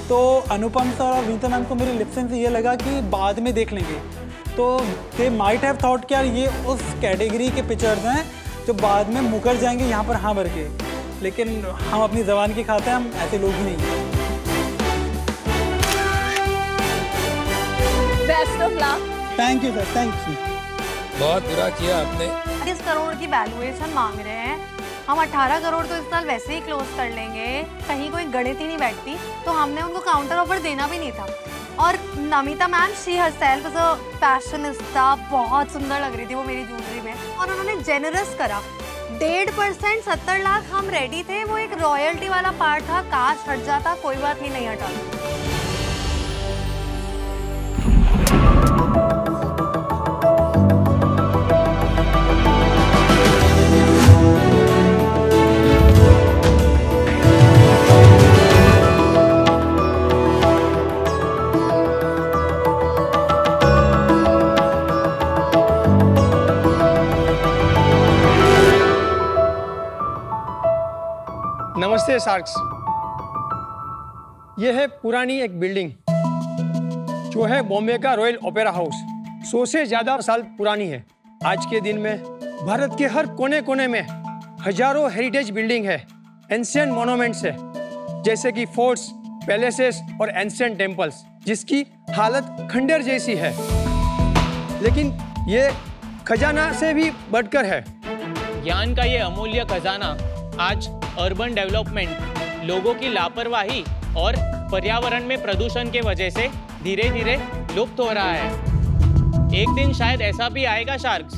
तो अनुपम सर और विनीता मैम को मेरे लिप्सन से ये लगा कि बाद में देख लेंगे। तो दे माइट हैव थॉट कि यार ये उस कैटेगरी के पिक्चर्स हैं जो बाद में मुकर जाएंगे यहाँ पर हाँ भर के, लेकिन हम अपनी जबान की खाते हैं, हम ऐसे लोग ही नहीं हैं। Best of luck. Thank you sir, thank you. बहुत बुरा किया आपने। 30 करोड़ की वैल्यूएशन मांग रहे हैं, हम 18 करोड़ तो इस साल वैसे ही क्लोज कर लेंगे, कहीं कोई गणित ही नहीं बैठती, तो हमने उनको काउंटर ऑफर देना भी नहीं था। और Namita ma'am, she herself is a fashionista, बहुत सुंदर लग रही थी वो मेरी ज्वेलरी में, और उन्होंने जेनरस करा 1.5%, 70 लाख हम रेडी थे, वो एक रॉयल्टी वाला पार्ट था, काश हट जाता, कोई बात नहीं हटा। नमस्ते शार्क्स। यह है पुरानी एक बिल्डिंग जो है बॉम्बे का रॉयल ओपेरा हाउस। 100 से ज्यादा साल पुरानी है। आज के दिन में भारत के हर कोने कोने में हजारों हेरिटेज बिल्डिंग है, एंशिएंट मॉन्यूमेंट्स है, जैसे कि फोर्ट्स, पैलेसेस और एंशिएंट टेम्पल्स, जिसकी हालत खंडर जैसी है। लेकिन ये खजाना से भी बढ़कर है। ज्ञान का ये अमूल्य खजाना आज अर्बन डेवलपमेंट, लोगों की लापरवाही और पर्यावरण में प्रदूषण के वजह से धीरे धीरे लुप्त हो रहा है। एक दिन शायद ऐसा भी आएगा शार्क्स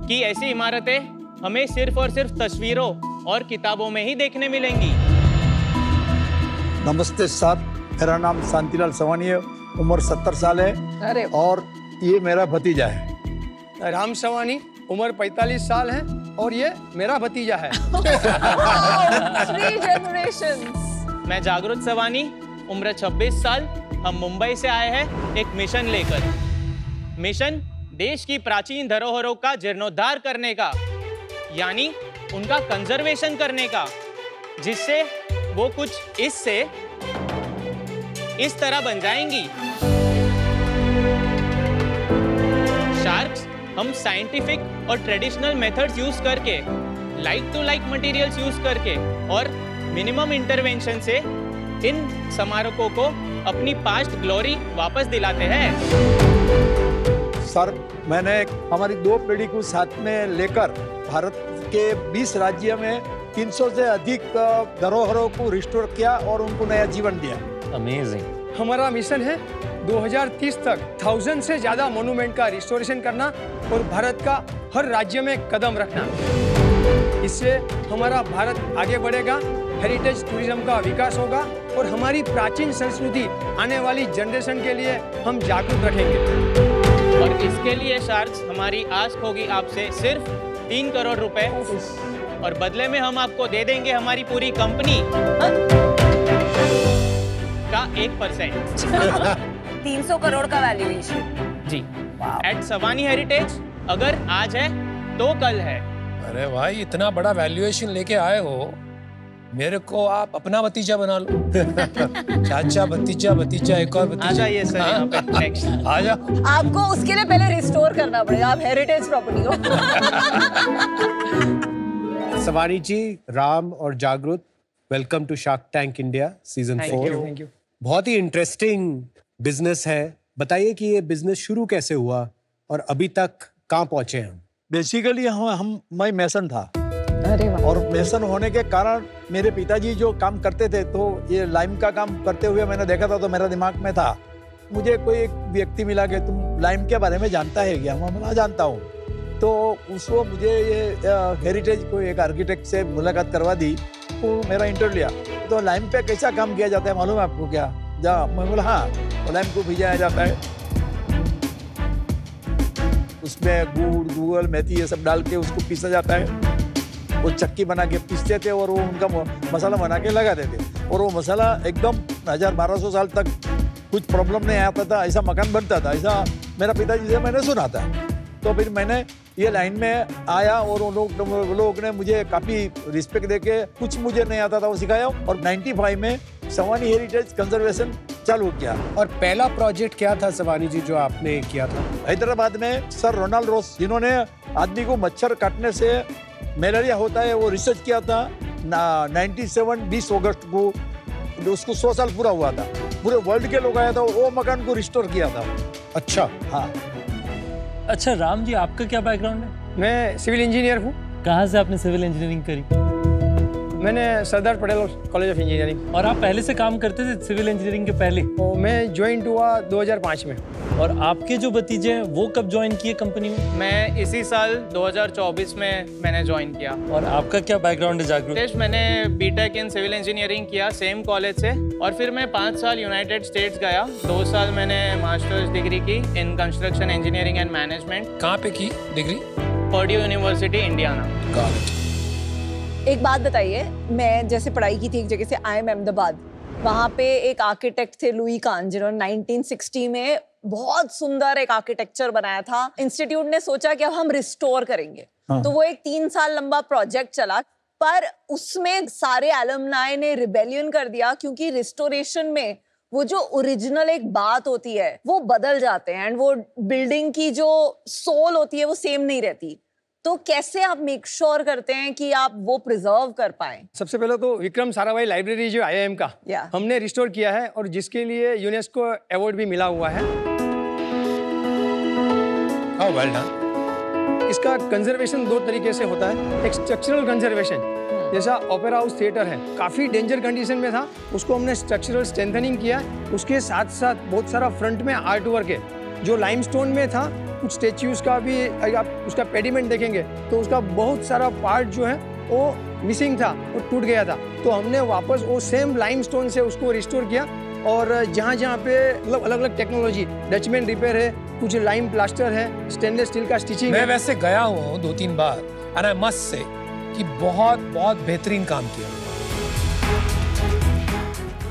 कि ऐसी इमारतें हमें सिर्फ और सिर्फ तस्वीरों और किताबों में ही देखने मिलेंगी। नमस्ते सर, मेरा नाम शांतिलाल सवानी है, उम्र 70 साल है। अरे और ये मेरा भतीजा है। राम सवानी, उम्र 45 साल है और ये मेरा भतीजा है। 3 generations। मैं जागृत सवानी, उम्र 26 साल। हम मुंबई से आए हैं एक मिशन लेकर। मिशन देश की प्राचीन धरोहरों का जीर्णोद्धार करने का, यानी उनका कंजर्वेशन करने का, जिससे वो कुछ इस तरह बन जाएंगी। शार्क्स, हम साइंटिफिक और ट्रेडिशनल मेथड्स यूज करके, like to like materials use करके और मिनिमम इंटरवेंशन से इन स्मारकों को अपनी पास्ट ग्लोरी वापस दिलाते हैं। सर, मैंने हमारी 2 पीढ़ी को साथ में लेकर भारत के 20 राज्यों में 300 से अधिक धरोहरों को रिस्टोर किया और उनको नया जीवन दिया। अमेजिंग। हमारा मिशन है 2030 तक 1000 से ज्यादा मॉन्यूमेंट का रिस्टोरेशन करना और भारत का हर राज्य में कदम रखना। इससे हमारा भारत आगे बढ़ेगा, हेरिटेज टूरिज्म का विकास होगा और हमारी प्राचीन संस्कृति आने वाली जनरेशन के लिए हम जागरूक रखेंगे। और इसके लिए शार्क्स, हमारी आस होगी आपसे सिर्फ 3 करोड़ रुपए, और बदले में हम आपको दे देंगे हमारी पूरी कंपनी का 1%। 300 करोड़ का वैल्यूएशन जी। एट सवानी हेरिटेज अगर आज है तो कल है। अरे भाई, इतना बड़ा वैल्यूएशन लेके आए हो, मेरे को आप अपना भतीजा बना लो। चाचा, भतीजा, भतीजा, एक और भतीजा। आ जाइए सर यहाँ पे नेक्स्ट। आ जा। आपको उसके लिए पहले रिस्टोर करना पड़ेगा, आप हेरिटेज प्रॉपर्टी हो। सवानी जी, राम और Jagrut, welcome to Shark Tank India season 4। Thank you. बहुत ही इंटरेस्टिंग बिजनेस है। बताइए कि ये बिजनेस शुरू कैसे हुआ और अभी तक कहाँ पहुंचे हम? बेसिकली मैं मैसन था। अरे वाह। और मैसन होने के कारण मेरे पिताजी जो काम करते थे, तो ये लाइम का काम करते हुए मैंने देखा था, तो मेरा दिमाग में था। मुझे कोई एक व्यक्ति मिला कि तुम लाइम के बारे में जानता है क्या? मैं बोला जानता हूँ। तो उसको मुझे ये हेरिटेज को एक आर्किटेक्ट से मुलाकात करवा दी, तो मेरा इंटरव्यू लिया। तो लैम्प पे कैसा काम किया जाता है मालूम है आपको क्या? मैं बोला हाँ, तो लैम्प को भिजाया जाता है, उसमें गुड़ गूगल मेथी ये सब डाल के उसको पीसा जाता है। वो चक्की बना के पीसते थे और वो उनका मसाला बना के लगाते थे, और वो मसाला एकदम 1000-1200 साल तक कुछ प्रॉब्लम नहीं आता था, ऐसा मकान बनता था, ऐसा मेरा पिताजी से मैंने सुना था। तो फिर मैंने ये लाइन में आया और वो लोग ने मुझे काफ़ी रिस्पेक्ट देके, कुछ मुझे नहीं आता था वो सिखाया, और 95 में सवानी हेरिटेज कंजर्वेशन चालू किया। और पहला प्रोजेक्ट क्या था सवानी जी जो आपने किया था? हैदराबाद में सर रोनाल्ड रोस, जिन्होंने आदमी को मच्छर काटने से मलेरिया होता है वो रिसर्च किया था 97 20 अगस्त को, उसको 100 साल पूरा हुआ था, पूरे वर्ल्ड के लोग आया था, वो मकान को रिस्टोर किया था। अच्छा, हाँ। अच्छा राम जी, आपका क्या बैकग्राउंड है? मैं सिविल इंजीनियर हूँ। कहाँ से आपने सिविल इंजीनियरिंग करी? मैंने Sardar Patel college of engineering. और आप पहले से काम करते थे सिविल इंजीनियरिंग के पहले? तो मैं ज्वाइन हुआ 2005 में। और आपके जो भतीजे हैं वो कब ज्वाइन किए कंपनी में? मैं इसी साल 2024 में मैंने ज्वाइन किया। और आपका क्या बैकग्राउंड है जागरूक? मैंने बीटेक इन सिविल इंजीनियरिंग किया सेम कॉलेज से, और फिर मैं 5 साल यूनाइटेड स्टेट्स गया। 2 साल मैंने मास्टर्स डिग्री की in construction engineering and management. कहाँ पे की डिग्री? Purdue university Indiana. एक बात बताइए, मैं जैसे पढ़ाई की थी एक जगह से IIM अहमदाबाद, वहाँ पे एक आर्किटेक्ट थे लुई कान, जिन्होंने 1960 में बहुत सुंदर एक आर्किटेक्चर बनाया था। इंस्टीट्यूट ने सोचा कि अब हम रिस्टोर करेंगे। हाँ। तो वो एक 3 साल लंबा प्रोजेक्ट चला, पर उसमें सारे एलुमनाई ने रिबेलियन कर दिया, क्योंकि रिस्टोरेशन में वो जो ओरिजिनल एक बात होती है वो बदल जाते हैं, एंड वो बिल्डिंग की जो सोल होती है वो सेम नहीं रहती। तो कैसे आप मेक श्योर करते हैं कि आप वो प्रिजर्व कर पाएं? सबसे पहले तो विक्रम साराभाई लाइब्रेरी जो IIM का हमने रिस्टोर किया है, और जिसके लिए यूनेस्को अवार्ड भी मिला हुआ है। Well done. इसका कंजर्वेशन 2 तरीके से होता है। एक स्ट्रक्चरल कंजर्वेशन, जैसा ओपेरा हाउस थिएटर है, काफी डेंजर कंडीशन में था, उसको हमने स्ट्रक्चरल स्ट्रेंथनिंग किया। उसके साथ साथ बहुत सारा फ्रंट में आर्ट वर्क है जो लाइमस्टोन में था। कुछ स्टेच्यूज का भी आप उसका पेडिमेंट देखेंगे तो उसका बहुत सारा पार्ट जो है वो मिसिंग था, वो टूट गया था। तो हमने वापस वो सेम लाइमस्टोन से उसको रिस्टोर किया, और जहाँ जहाँ पे मतलब अलग अलग टेक्नोलॉजी, डचमैन रिपेयर है, कुछ लाइम प्लास्टर है, स्टेनलेस स्टील का स्टिचिंग है। मैं वैसे गया हूँ 2-3 बार, एंड आई मस्ट से कि बहुत बेहतरीन काम किया।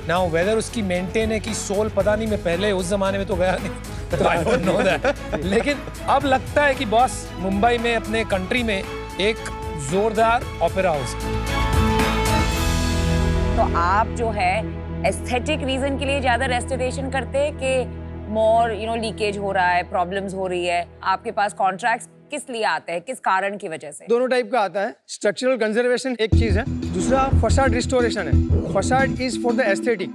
नाउ वेदर उसकी मेंटेन है कि सोल पता नहीं, मैं पहले उस जमाने में तो गया नहीं, तो आई डोंट नो दैट। लेकिन अब लगता है कि बॉस मुंबई में अपने कंट्री में एक जोरदार ओपेरा हाउस। तो आप जो है एस्थेटिक रीजन के लिए ज्यादा रेस्टोरेशन करते हैं कि मोर लीकेज हो रहा है, प्रॉब्लम्स हो रही है? आपके पास कॉन्ट्रैक्ट्स किस लिए आते हैं, किस कारण की वजह से? दोनों टाइप का आता है। स्ट्रक्चरल कंजर्वेशन एक चीज है, दूसरा फसाड रिस्टोरेशन है। Facade is for the aesthetic.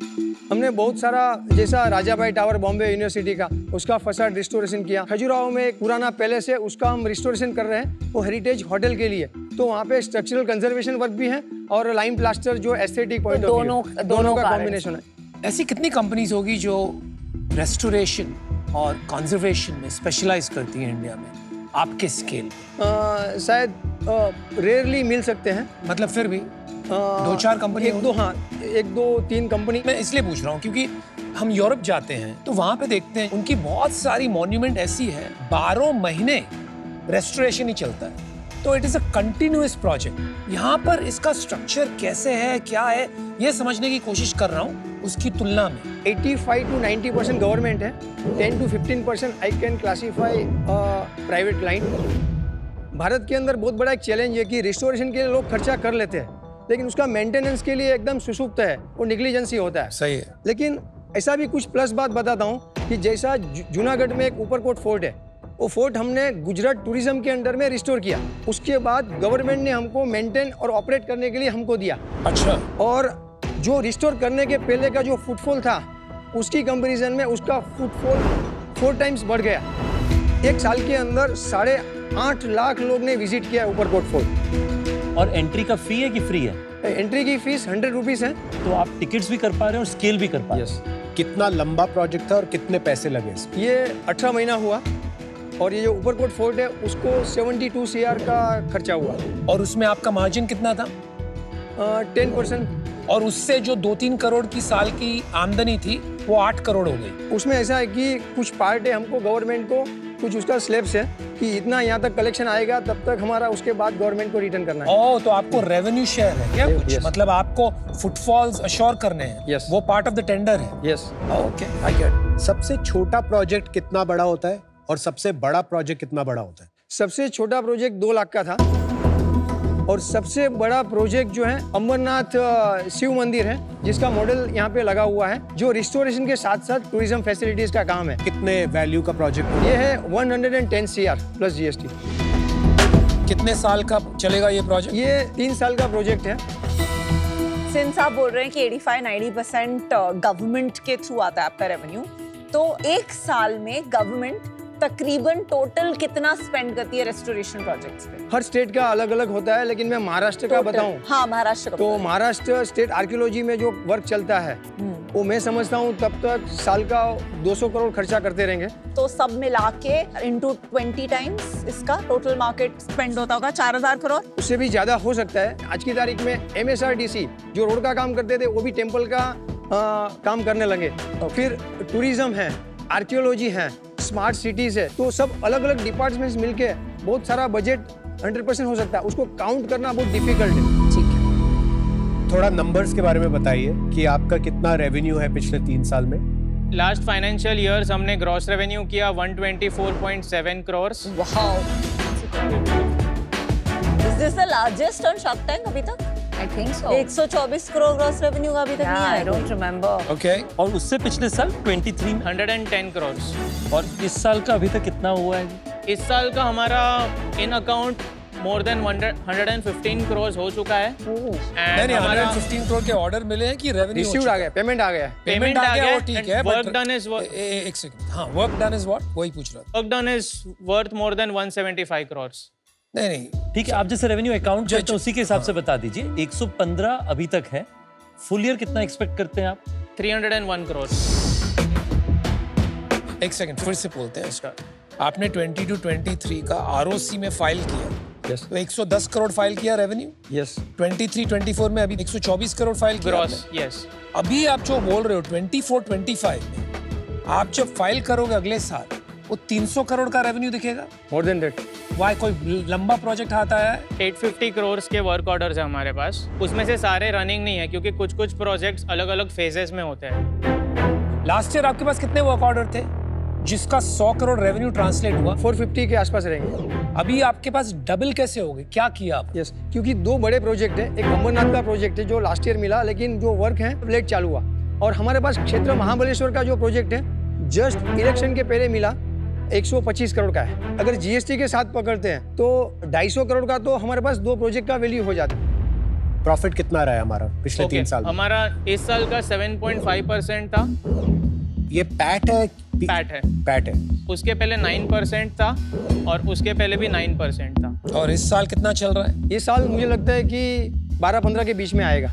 हमने बहुत सारा, जैसा राजाबाई टावर बॉम्बे यूनिवर्सिटी का, उसका फसाड रिस्टोरेशन किया। खजुराहो में एक पुराना पैलेस है, उसका हम रिस्टोरेशन कर रहे हैं, वो हेरिटेज होटल के लिए। तो वहाँ पे स्ट्रक्चरल कंजर्वेशन वर्क भी है और लाइम प्लास्टर जो एस्थेटिक पॉइंट ऑफ व्यू, दोनों का कॉम्बिनेशन है। ऐसी कितनी कंपनीज होगी जो रेस्टोरेशन और कंजर्वेशन में स्पेशलाइज करती हैं इंडिया में आपके स्केल? शायद रेयरली मिल सकते हैं। मतलब फिर भी 2-4 कंपनी? 1-2-3 कंपनी। मैं इसलिए पूछ रहा हूँ क्योंकि हम यूरोप जाते हैं तो वहाँ पे देखते हैं उनकी बहुत सारी मॉन्यूमेंट ऐसी है 12 महीने रेस्टोरेशन ही चलता है, तो it is a continuous project. यहाँ पर इसका स्ट्रक्चर कैसे है, क्या है, ये समझने की कोशिश कर रहा हूँ उसकी तुलना में। 85 to 90% गवर्नमेंट है, 10 to 15% I can classify private client. Bharat के अंदर बहुत बड़ा एक चैलेंज है कि रिस्टोरेशन के लिए लोग खर्चा कर लेते हैं, लेकिन उसका मेंटेनेंस के लिए एकदम सुसुप्त है, वो निग्लिजेंसी होता है। सही है। लेकिन ऐसा भी कुछ प्लस बात बताता हूँ कि जैसा जूनागढ़ में एक ऊपरकोट फोर्ट है, वो फोर्ट हमने गुजरात टूरिज्म के अंडर में रिस्टोर किया। उसके बाद गवर्नमेंट ने हमको मेंटेन और ऑपरेट करने के लिए हमको दिया। अच्छा। और जो रिस्टोर करने के पहले का जो फुटफॉल था उसकी कंपैरिजन में उसका फुटफॉल 4 टाइम्स बढ़ गया। 1 साल के अंदर 8.5 लाख लोग ने विजिट किया ऊपरकोट फोर्ट। और एंट्री का फी है कि फ्री है? एंट्री की फीस 100 रुपीज है। तो आप टिकट्स भी कर पा रहे हैं और स्केल भी कर पा रहे हैं। कितना लंबा प्रोजेक्ट था और कितने पैसे लगे इसमें? ये 18 महीना हुआ और ये जो ऊपरकोट फोर्ट है उसको 72 CR का खर्चा हुआ। और उसमें आपका मार्जिन कितना था? 10%। और उससे जो 2-3 करोड़ की साल की आमदनी थी वो 8 करोड़ हो गई। उसमें ऐसा है कि कुछ पार्ट है, हमको गवर्नमेंट को कुछ उसका स्लैब्स है कि इतना यहाँ तक कलेक्शन आएगा तब तक हमारा उसके बाद गवर्नमेंट को रिटर्न करना है। ओह, तो आपको रेवेन्यू शेयर है क्या कुछ? Yes. मतलब आपको फुटफॉल्स अश्योर करने हैं। Yes. वो पार्ट ऑफ द टेंडर है। यस। Okay, I get. सबसे छोटा प्रोजेक्ट कितना बड़ा होता है और सबसे बड़ा प्रोजेक्ट कितना बड़ा होता है? सबसे छोटा प्रोजेक्ट 2 लाख का था और सबसे बड़ा प्रोजेक्ट जो है अमरनाथ शिव मंदिर है, जिसका मॉडल यहाँ पे लगा हुआ है, जो रिस्टोरेशन के साथ साथ टूरिज्म फैसिलिटीज का काम है। कितने वैल्यू का प्रोजेक्ट? ये है 110 CR प्लस GST। कितने साल का चलेगा ये प्रोजेक्ट? ये 3 साल का प्रोजेक्ट है। सिंस आप बोल रहे हैं कि 85-90% गवर्नमेंट के थ्रू आता है आपका रेवेन्यू, तो एक साल में गवर्नमेंट तकरीबन टोटल कितना स्पेंड करती है रेस्टोरेशन प्रोजेक्ट्स पे? हर स्टेट का अलग अलग होता है, लेकिन मैं महाराष्ट्र का बताऊं। हाँ, महाराष्ट्र का। तो महाराष्ट्र स्टेट आर्कियोलॉजी में जो वर्क चलता है वो मैं समझता हूँ तब तक साल का 200 करोड़ खर्चा करते रहेंगे। तो सब मिला के इंटू 20 टाइम्स इसका टोटल मार्केट स्पेंड होता होगा 4000 करोड़। उससे भी ज्यादा हो सकता है। आज की तारीख में MSRDC जो रोड का काम करते थे वो भी टेम्पल का काम करने लगे। फिर टूरिज्म है, आर्कियोलॉजी है, स्मार्ट सिटीज है, तो सब अलग अलग डिपार्टमेंट्स मिलके बहुत सारा बजट 100% हो सकता है। उसको काउंट करना बहुत डिफिकल्ट है। ठीक है, थोड़ा नंबर्स के बारे में बताइए कि आपका कितना रेवेन्यू है पिछले 3 साल में? लास्ट फाइनेंशियल ईयर्स हमने ग्रॉस रेवेन्यू किया 124.7 crore. Wow. Is this the largest on shark tank अभी तक? I think so. 124 crore gross revenue का अभी तक नहीं I आया। don't remember. ओके। और उससे पिछले साल 23 में 110 करोड़। और इस साल का अभी तक कितना हुआ है? इस साल का हमारा इन अकाउंट मोर देन 115 करोड़ हो चुका है। नहीं, 115 करोड़ के ऑर्डर मिले हैं कि रेवेन्यू रिसीव्ड आ गया, पेमेंट आ गया। पेमेंट आ गया, वो ठीक है। वर्क डन इज एक सेकंड, हाँ, वर्क डन इज व्हाट? वही पूछ रहा था। Work done is worth more than 175 crore. नहीं, ठीक है, आप जैसे रेवेन्यू अकाउंट करते हैं उसी के हिसाब से बता दीजिए। 115 अभी तक है। फुल ईयर कितना एक्सपेक्ट करते हैं आप? 301 करोड़। एक सेकंड, फिर से बोलते हैं इसका। आपने 22-23 का ROC में फाइल किया। Yes. तो 110 करोड़ फाइल किया रेवेन्यू। यस। 23-24 में अभी 124 करोड़ फाइल किया ग्रॉस, आपने। यस। अभी आप जो बोल रहे हो 24-25 में आप जब फाइल करोगे अगले साल, वो 300 करोड़ का रेवेन्यू दिखेगा। More than that. वाई, कोई लंबा प्रोजेक्ट आता है? 850 करोड़ के वर्क ऑर्डर्स है हमारे पास। उसमें से सारे रनिंग नहीं है क्योंकि कुछ कुछ प्रोजेक्ट्स अलग अलग फेजेस में होते हैं। लास्ट ईयर आपके पास कितने वर्क ऑर्डर थे जिसका 100 करोड़ रेवेन्यू ट्रांसलेट हुआ? 450 के आसपास रहेंगे। अभी आपके पास डबल कैसे हो गए? क्या किया आप? यस, क्योंकि 2 बड़े प्रोजेक्ट है। एक अमरनाथ का प्रोजेक्ट है जो लास्ट ईयर मिला, लेकिन जो वर्क है लेट चालू हुआ। और हमारे पास क्षेत्र महाबलेश्वर का जो प्रोजेक्ट है जस्ट इलेक्शन के पहले मिला, 125 करोड़ का है। अगर GST के साथ पकड़ते हैं तो 250 करोड़ का तो हमारे पास 2 प्रोजेक्ट का वैल्यू हो जाता है। प्रॉफिट कितना रहा है हमारा पिछले 3 साल में? हमारा इस साल का 7.5% था। ये पैट है? पैट है। पैट है। उसके पहले 9% था और उसके पहले भी 9% था। और इस साल कितना चल रहा है? इस साल मुझे लगता है कि 12-15 के बीच में आएगा।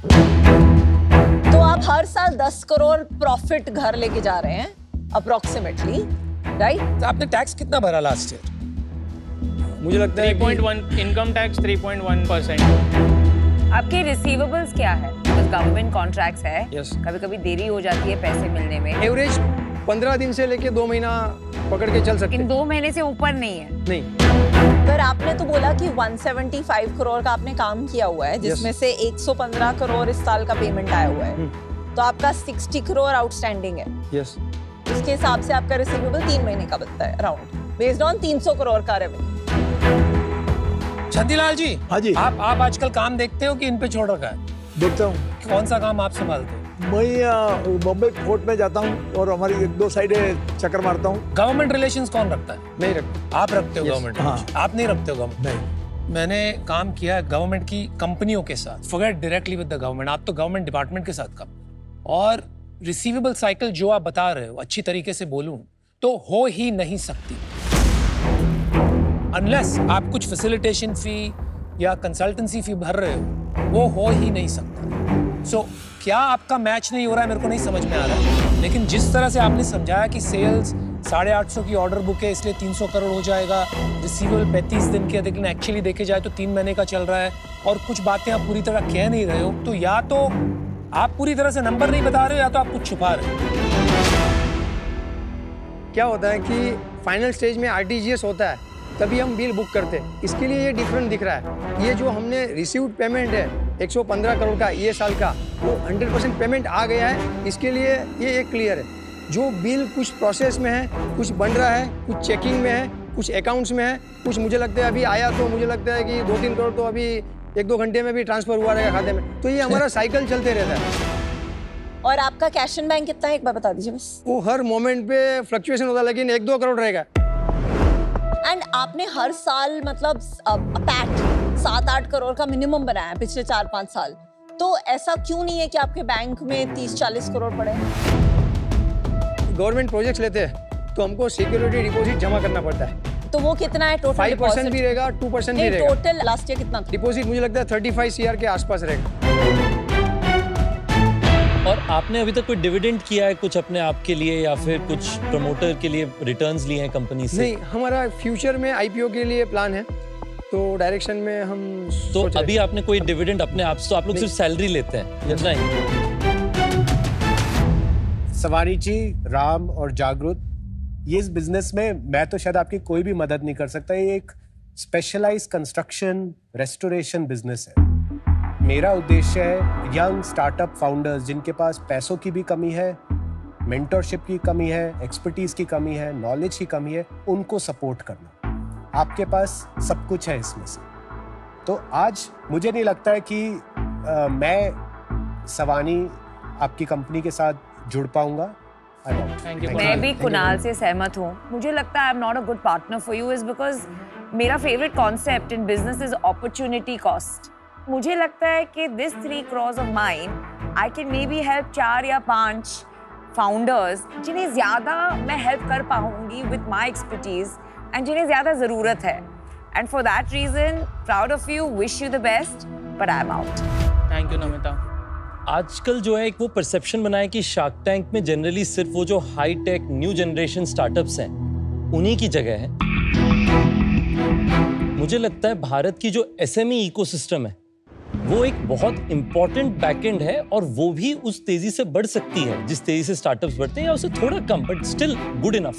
तो आप हर साल 10 करोड़ प्रॉफिट घर लेके जा रहे हैं अप्रोक्सीमेटली, राइट? आपने टैक्स कितना भरा लास्ट ईयर? मुझे लगता है 3.1 इनकम टैक्स 3.1%। आपके रिसीवेबल्स क्या है? गवर्नमेंट कॉन्ट्रैक्ट्स है। Yes. कभी-कभी देरी हो जाती है पैसे मिलने में। एवरेज 15 दिन से लेके 2 महीना पकड़ के चल सकते इन हैं। 2 महीने से ऊपर नहीं है। नहीं। पर आपने तो बोला कि 175 करोड़ का आपने काम किया हुआ है, जिसमें से 115 करोड़ इस साल का पेमेंट आया हुआ है। तो आपका 60 करोड़ आउटस्टैंडिंग है। यस। उसके हिसाब से आपका रिसीवेबल 3 महीने का बनता है अराउंड, बेस्ड ऑन 300 करोड़ का रेवेन्यू। छंदीलाल जी, हाँ जी। आप आजकल काम देखते हो कि इन पे छोड़ रखा है? देखता हूँ। कौन सा काम आप संभालते हो? मैं बॉम्बे फोर्ट में जाता हूँ और हमारी 1-2 साइडें चक्कर मारता हूँ। गवर्नमेंट रिलेशंस कौन रखता है? नहीं रखते। आप रखते हो Yes. गवर्नमेंट? हाँ। आप नहीं रखते हो गवर्नमेंट? नहीं। मैंने काम किया है गवर्नमेंट की कंपनियों के साथ। Forget directly with the government, आप तो गवर्नमेंट डिपार्टमेंट के साथ काम। और रिसीवेबल साइकिल जो आप बता रहे हो, अच्छी तरीके से बोलूं तो हो ही नहीं सकती अनलेस आप कुछ फैसिलिटेशन फी या कंसल्टेंसी फी भर रहे हो, वो हो ही नहीं सकता। सो क्या आपका मैच नहीं हो रहा है, मेरे को नहीं समझ में आ रहा है। लेकिन जिस तरह से आपने समझाया कि सेल्स 850 की ऑर्डर बुक है इसलिए 300 करोड़ हो जाएगा, रिसीवेबल 35 दिन के, लेकिन एक्चुअली देखे जाए तो 3 महीने का चल रहा है, और कुछ बातें आप पूरी तरह कह नहीं रहे हो, तो या तो आप पूरी तरह से नंबर नहीं बता रहे हो या तो आप कुछ छुपा रहे हो। क्या होता है कि फाइनल स्टेज में आरटीजीएस होता है, तभी हम बिल बुक करते हैं, इसके लिए ये डिफरेंट दिख रहा है। ये जो हमने रिसीव्ड पेमेंट है 115 करोड़ का ये साल का, वो 100% पेमेंट आ गया है, इसके लिए ये एक क्लियर है। जो बिल कुछ प्रोसेस में है, कुछ बन रहा है, कुछ चेकिंग में है, कुछ अकाउंट्स में है, कुछ मुझे लगता है अभी आया, तो मुझे लगता है कि 2-3 करोड़ तो अभी 1-2 घंटे में भी ट्रांसफर हुआ रहेगा खाते में। तो ये हमारा साइकिल चलते रहता है। और आपका कैश एंड बैंक कितना है एक बार बता दीजिए बस। वो हर मोमेंट पे फ्लक्चुएशन होता है, लेकिन 1-2 करोड़ रहेगा। एंड आपने हर साल मतलब पैट 7-8 करोड़ का मिनिमम बनाया है पिछले 4-5 साल, तो ऐसा क्यों नहीं है कि आपके बैंक में 30-40 करोड़ पड़े? गवर्नमेंट प्रोजेक्ट्स लेते हैं तो हमको सिक्योरिटी डिपॉजिट जमा करना पड़ता है। तो वो कितना है टोटल? 5% भी रहेगा, 2% भी रहेगा। टोटल लास्ट ईयर कितना था? डिपॉजिट मुझे लगता है 35 CR के आसपास रहेगा। और आपने अभी तक कोई डिविडेंड किया है कुछ अपने आप के लिए या फिर कुछ प्रमोटर के लिए रिटर्न्स लिए हैं कंपनी से? नहीं, हमारा फ्यूचर में IPO के लिए प्लान है, तो डायरेक्शन में हम तो अभी आपने कोई डिविडेंड अपने आप से, तो आप लोग सिर्फ सैलरी लेते हैं इतना ही? सवानी जी, राम और जागृत, ये इस बिजनेस में मैं तो शायद आपकी कोई भी मदद नहीं कर सकता। ये एक स्पेशलाइज्ड कंस्ट्रक्शन रेस्टोरेशन बिजनेस है। मेरा उद्देश्य है यंग स्टार्टअप फाउंडर्स जिनके पास पैसों की भी कमी है, मेंटरशिप की कमी है, एक्सपर्टीज की कमी है, नॉलेज की कमी है, उनको सपोर्ट करना। आपके पास सब कुछ है इसमें से। तो आज मुझे नहीं लगता है कि मैं सवानी आपकी कंपनी के साथ जुड़ पाऊंगा। मैं भी कुणाल से सहमत हूँ। मुझे लगता है I am not a good partner for you is because मेरा favourite concept in business is opportunity cost. मुझे लगता है कि this 3 crores of mine I can may be help 4 या 5 फाउंडर्स जिन्हें ज्यादा मैं हेल्प कर पाऊंगी विद माई एक्सपर्टीज एंड जिन्हें ज्यादा जरूरत है। And for that reason proud of you, wish you the best, but I am out. Thank you Namita. आजकल जो है एक वो परसेप्शन बना है कि शार्क टैंक में जनरली सिर्फ वो जो high tech new generation startups हैं उन्हीं की जगह है। मुझे लगता है भारत की जो SME इकोसिस्टम है वो एक बहुत इंपॉर्टेंट बैकएंड है, और वो भी उस तेजी से बढ़ सकती है जिस तेजी से स्टार्टअप्स बढ़ते हैं, या उससे थोड़ा कम, बट स्टिल गुड इनफ।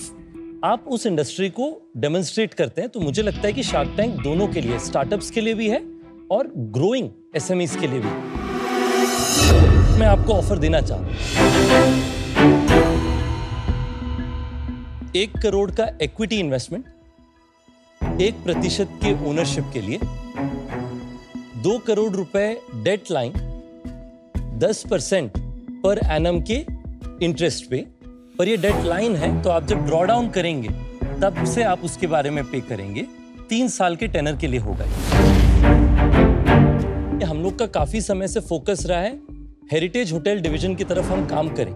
आप उस इंडस्ट्री को डेमोन्स्ट्रेट करते हैं, तो मुझे लगता है कि शार्क टैंक दोनों के लिए, स्टार्टअप्स के लिए भी है और ग्रोइंग SMEs के लिए भी। मैं आपको ऑफर देना चाहता हूं 1 करोड़ का इक्विटी इन्वेस्टमेंट, 1% के ओनरशिप के लिए, 2 करोड़ रुपए डेट लाइन, 10% पर एनम के इंटरेस्ट पे। पर ये डेट लाइन है, तो आप जब ड्रॉ डाउन करेंगे तब से आप उसके बारे में पे करेंगे। 3 साल के टेनर के लिए होगा। हम लोग का काफी समय से फोकस रहा है हेरिटेज होटल डिवीजन की तरफ हम काम करें,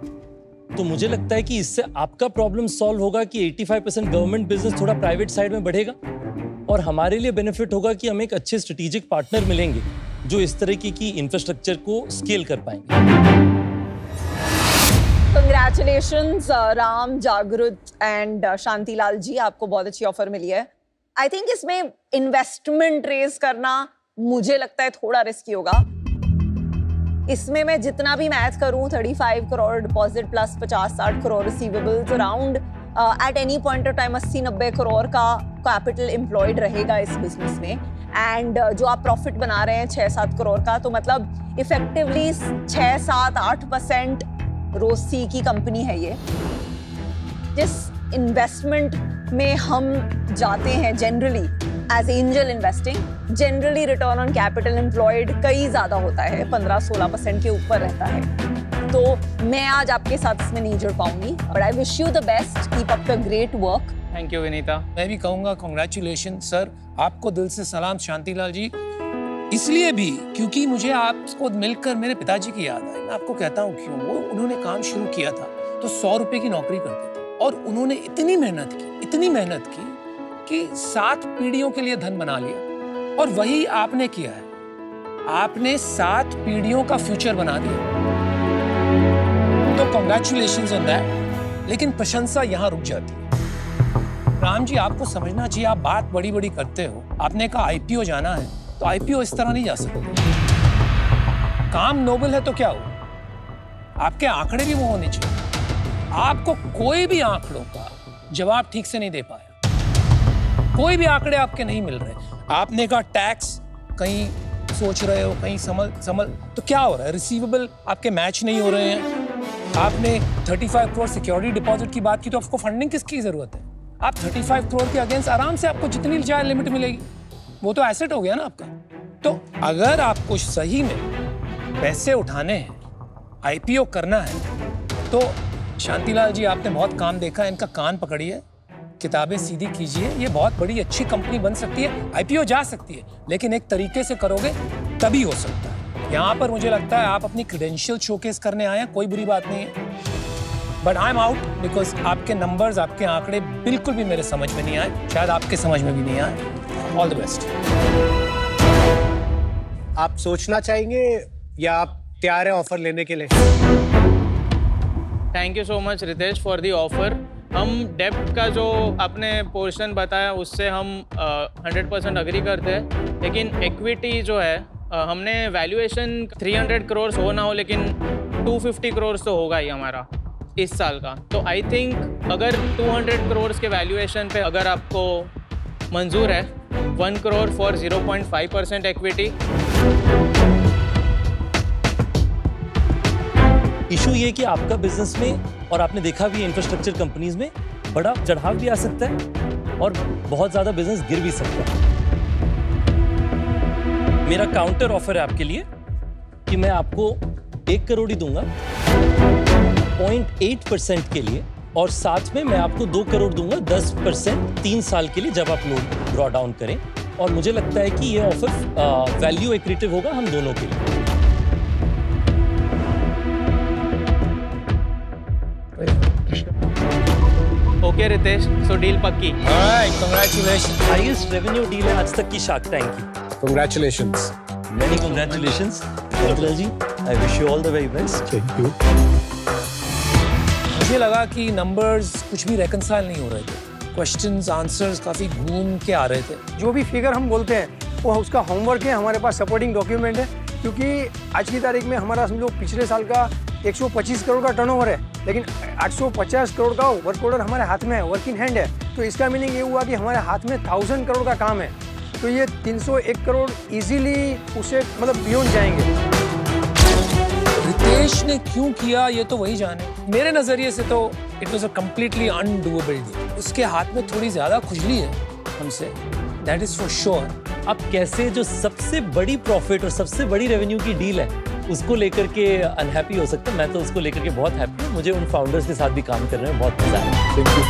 तो मुझे लगता है कि इससे आपका प्रॉब्लम सॉल्व होगा कि 85% गवर्नमेंट बिजनेस थोड़ा प्राइवेट साइड में बढ़ेगा, और हमारे लिए बेनिफिट होगा कि हम एक अच्छे स्ट्रेटेजिक पार्टनर मिलेंगे जो इस तरीके की इंफ्रास्ट्रक्चर को स्केल कर पाएंगे। कंग्रेचुलेशंस राम, जागृत एंड शांतिलाल जी, आपको बहुत अच्छी ऑफर मिली है। आई थिंक इसमें इन्वेस्टमेंट रेज करना मुझे लगता है थोड़ा रिस्की होगा। इसमें मैं जितना भी मैथ करूं, 35 crore deposit plus 50-60 crore receivables, around at any point of time 80-90 crore का कैपिटल एम्प्लॉयड रहेगा इस बिजनेस में। एंड जो आप प्रॉफिट बना रहे हैं 6-7 करोड़ का, तो मतलब इफेक्टिवली 6-7-8% रोसी की कंपनी है ये। जिस इन्वेस्टमेंट में हम जाते हैं generally as angel investing, generally return on capital employed कई ज्यादा होता है, 15-16% के ऊपर रहता है। तो मैं आज आपके साथ इसमें नहीं जुड़ पाऊंगी, but I wish you the best, keep up the great work. Thank you Vinita. मैं भी कहूंगा कॉन्ग्रेचुलेशन सर, आपको दिल से सलाम शांतिलाल जी, इसलिए भी क्योंकि मुझे आपको मिलकर मेरे पिताजी की याद आई। मैं आपको कहता हूँ क्यों। वो उन्होंने काम शुरू किया था तो 100 रुपए की नौकरी करते थे, और उन्होंने इतनी मेहनत की कि 7 पीढ़ियों के लिए धन बना लिया, और वही आपने किया है। आपने 7 पीढ़ियों का फ्यूचर बना दिया। तो कॉन्ग्रेचुलेशंस ऑन दैट। लेकिन प्रशंसा यहां रुक जाती है। राम जी, आपको समझना चाहिए, आप बात बड़ी बड़ी करते हो। आपने कहा आईपीओ जाना है, तो आईपीओ इस तरह नहीं जा सकते। काम नोबल है तो क्या हो, आपके आंकड़े भी वो होने चाहिए। आपको कोई भी आंकड़ों का जवाब ठीक से नहीं दे पाया, कोई भी आंकड़े आपके नहीं मिल रहे। आपने कहा टैक्स कहीं सोच रहे हो, कहीं समझ तो क्या हो रहा है, रिसीवेबल आपके मैच नहीं हो रहे हैं। आपने 35 करोड़ सिक्योरिटी डिपॉजिट की बात की, तो आपको फंडिंग किसकी जरूरत है? आप 35 करोड़ के अगेंस्ट आराम से आपको जितनी चाहे लिमिट मिलेगी, वो तो एसेट हो गया ना आपका। तो अगर आपको सही में पैसे उठाने हैं, आईपीओ करना है, तो शांतिलाल जी आपने बहुत काम देखा है, इनका कान पकड़िए, किताबें सीधी कीजिए। ये बहुत बड़ी अच्छी कंपनी बन सकती है, आईपीओ जा सकती है, लेकिन एक तरीके से करोगे तभी हो सकता है। यहाँ पर मुझे लगता है आप अपनी क्रेडेंशियल शोकेस करने आए हैं, कोई बुरी बात नहीं है, but I am out because आपके नंबर्स, आपके आंकड़े बिल्कुल भी मेरे समझ में नहीं आए, शायद आपके समझ में भी नहीं आए। All the best. आप सोचना चाहेंगे या आप तैयार हैं ऑफर लेने के लिए? Thank you so much Ritesh for the offer. हम डेब्ट का जो आपने पोर्शन बताया उससे हम 100% अग्री करते हैं, लेकिन इक्विटी जो है हमने वैल्यूएशन 300 करोड़ हो ना हो, लेकिन 250 करोड़ तो होगा ही हमारा इस साल का। तो आई थिंक अगर 200 करोड़ के वैल्यूएशन पे अगर आपको मंजूर है, 1 करोड़ फॉर 0.5% इक्विटी। इशू ये कि आपका बिजनेस में, और आपने देखा भी इंफ्रास्ट्रक्चर कंपनीज में, बड़ा चढ़ाव भी आ सकता है और बहुत ज्यादा बिजनेस गिर भी सकता है। मेरा काउंटर ऑफर है आपके लिए कि मैं आपको 1 करोड़ ही दूंगा 0.8% के लिए, और साथ में मैं आपको 2 करोड़ दूंगा 10% 3 साल के लिए, जब आप लोन ड्रॉ डाउन करें। और मुझे लगता है कि ये ऑफर वैल्यू एक्रीटिव होगा हम दोनों के लिए। ओके रितेश, सो डील पक्की। Alright, congratulation. Highest revenue deal है आज तक की शार्क टैंक की। Congratulations. Many congratulations Kapil ji, I wish you all the very best. Thank you. मुझे लगा कि नंबर्स कुछ भी रेकंसाइल नहीं हो रहे थे, क्वेश्चंस आंसर्स काफी घूम के आ रहे थे। जो भी फिगर हम बोलते हैं वो उसका होमवर्क है, हमारे पास सपोर्टिंग डॉक्यूमेंट है, क्योंकि आज की तारीख में हमारा समझो पिछले साल का 125 करोड़ का टर्नओवर है, लेकिन 850 करोड़ का वर्क ऑर्डर हमारे हाथ में है, वर्क इन हैंड है। तो इसका मीनिंग ये हुआ कि हमारे हाथ में 1000 करोड़ का काम है, तो ये 301 करोड़ इजीली उससे मतलब बियॉन्ड जाएंगे। रितेश ने क्यों किया ये तो वही जाने। मेरे नजरिए से तो it was a completely undoable deal. उसके हाथ में थोड़ी ज्यादा खुजली है हमसे, दैट इज फॉर श्योर। अब कैसे जो सबसे बड़ी प्रॉफिट और सबसे बड़ी रेवेन्यू की डील है उसको लेकर के अनहैप्पी हो सकता है? मैं तो उसको लेकर के बहुत हैप्पी हूँ। मुझे उन फाउंडर्स के साथ भी काम करने में बहुत मजा आया। Thank you.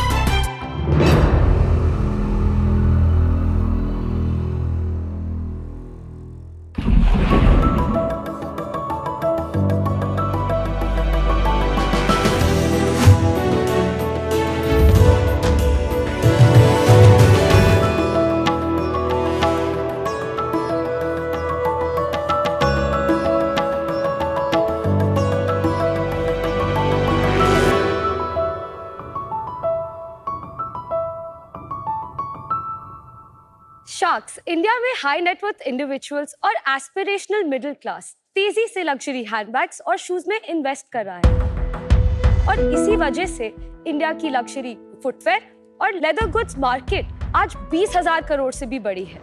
शार्क्स इंडिया में हाई नेटवर्थ इंडिविजुअल्स और एस्पिरेशनल मिडिल क्लास तेजी से लग्जरी हैंडबैग्स और शूज में इन्वेस्ट कर रहा है, और इसी वजह से इंडिया की लग्जरी फुटवेयर और लेदर गुड्स मार्केट आज 20,000 करोड़ से भी बड़ी है।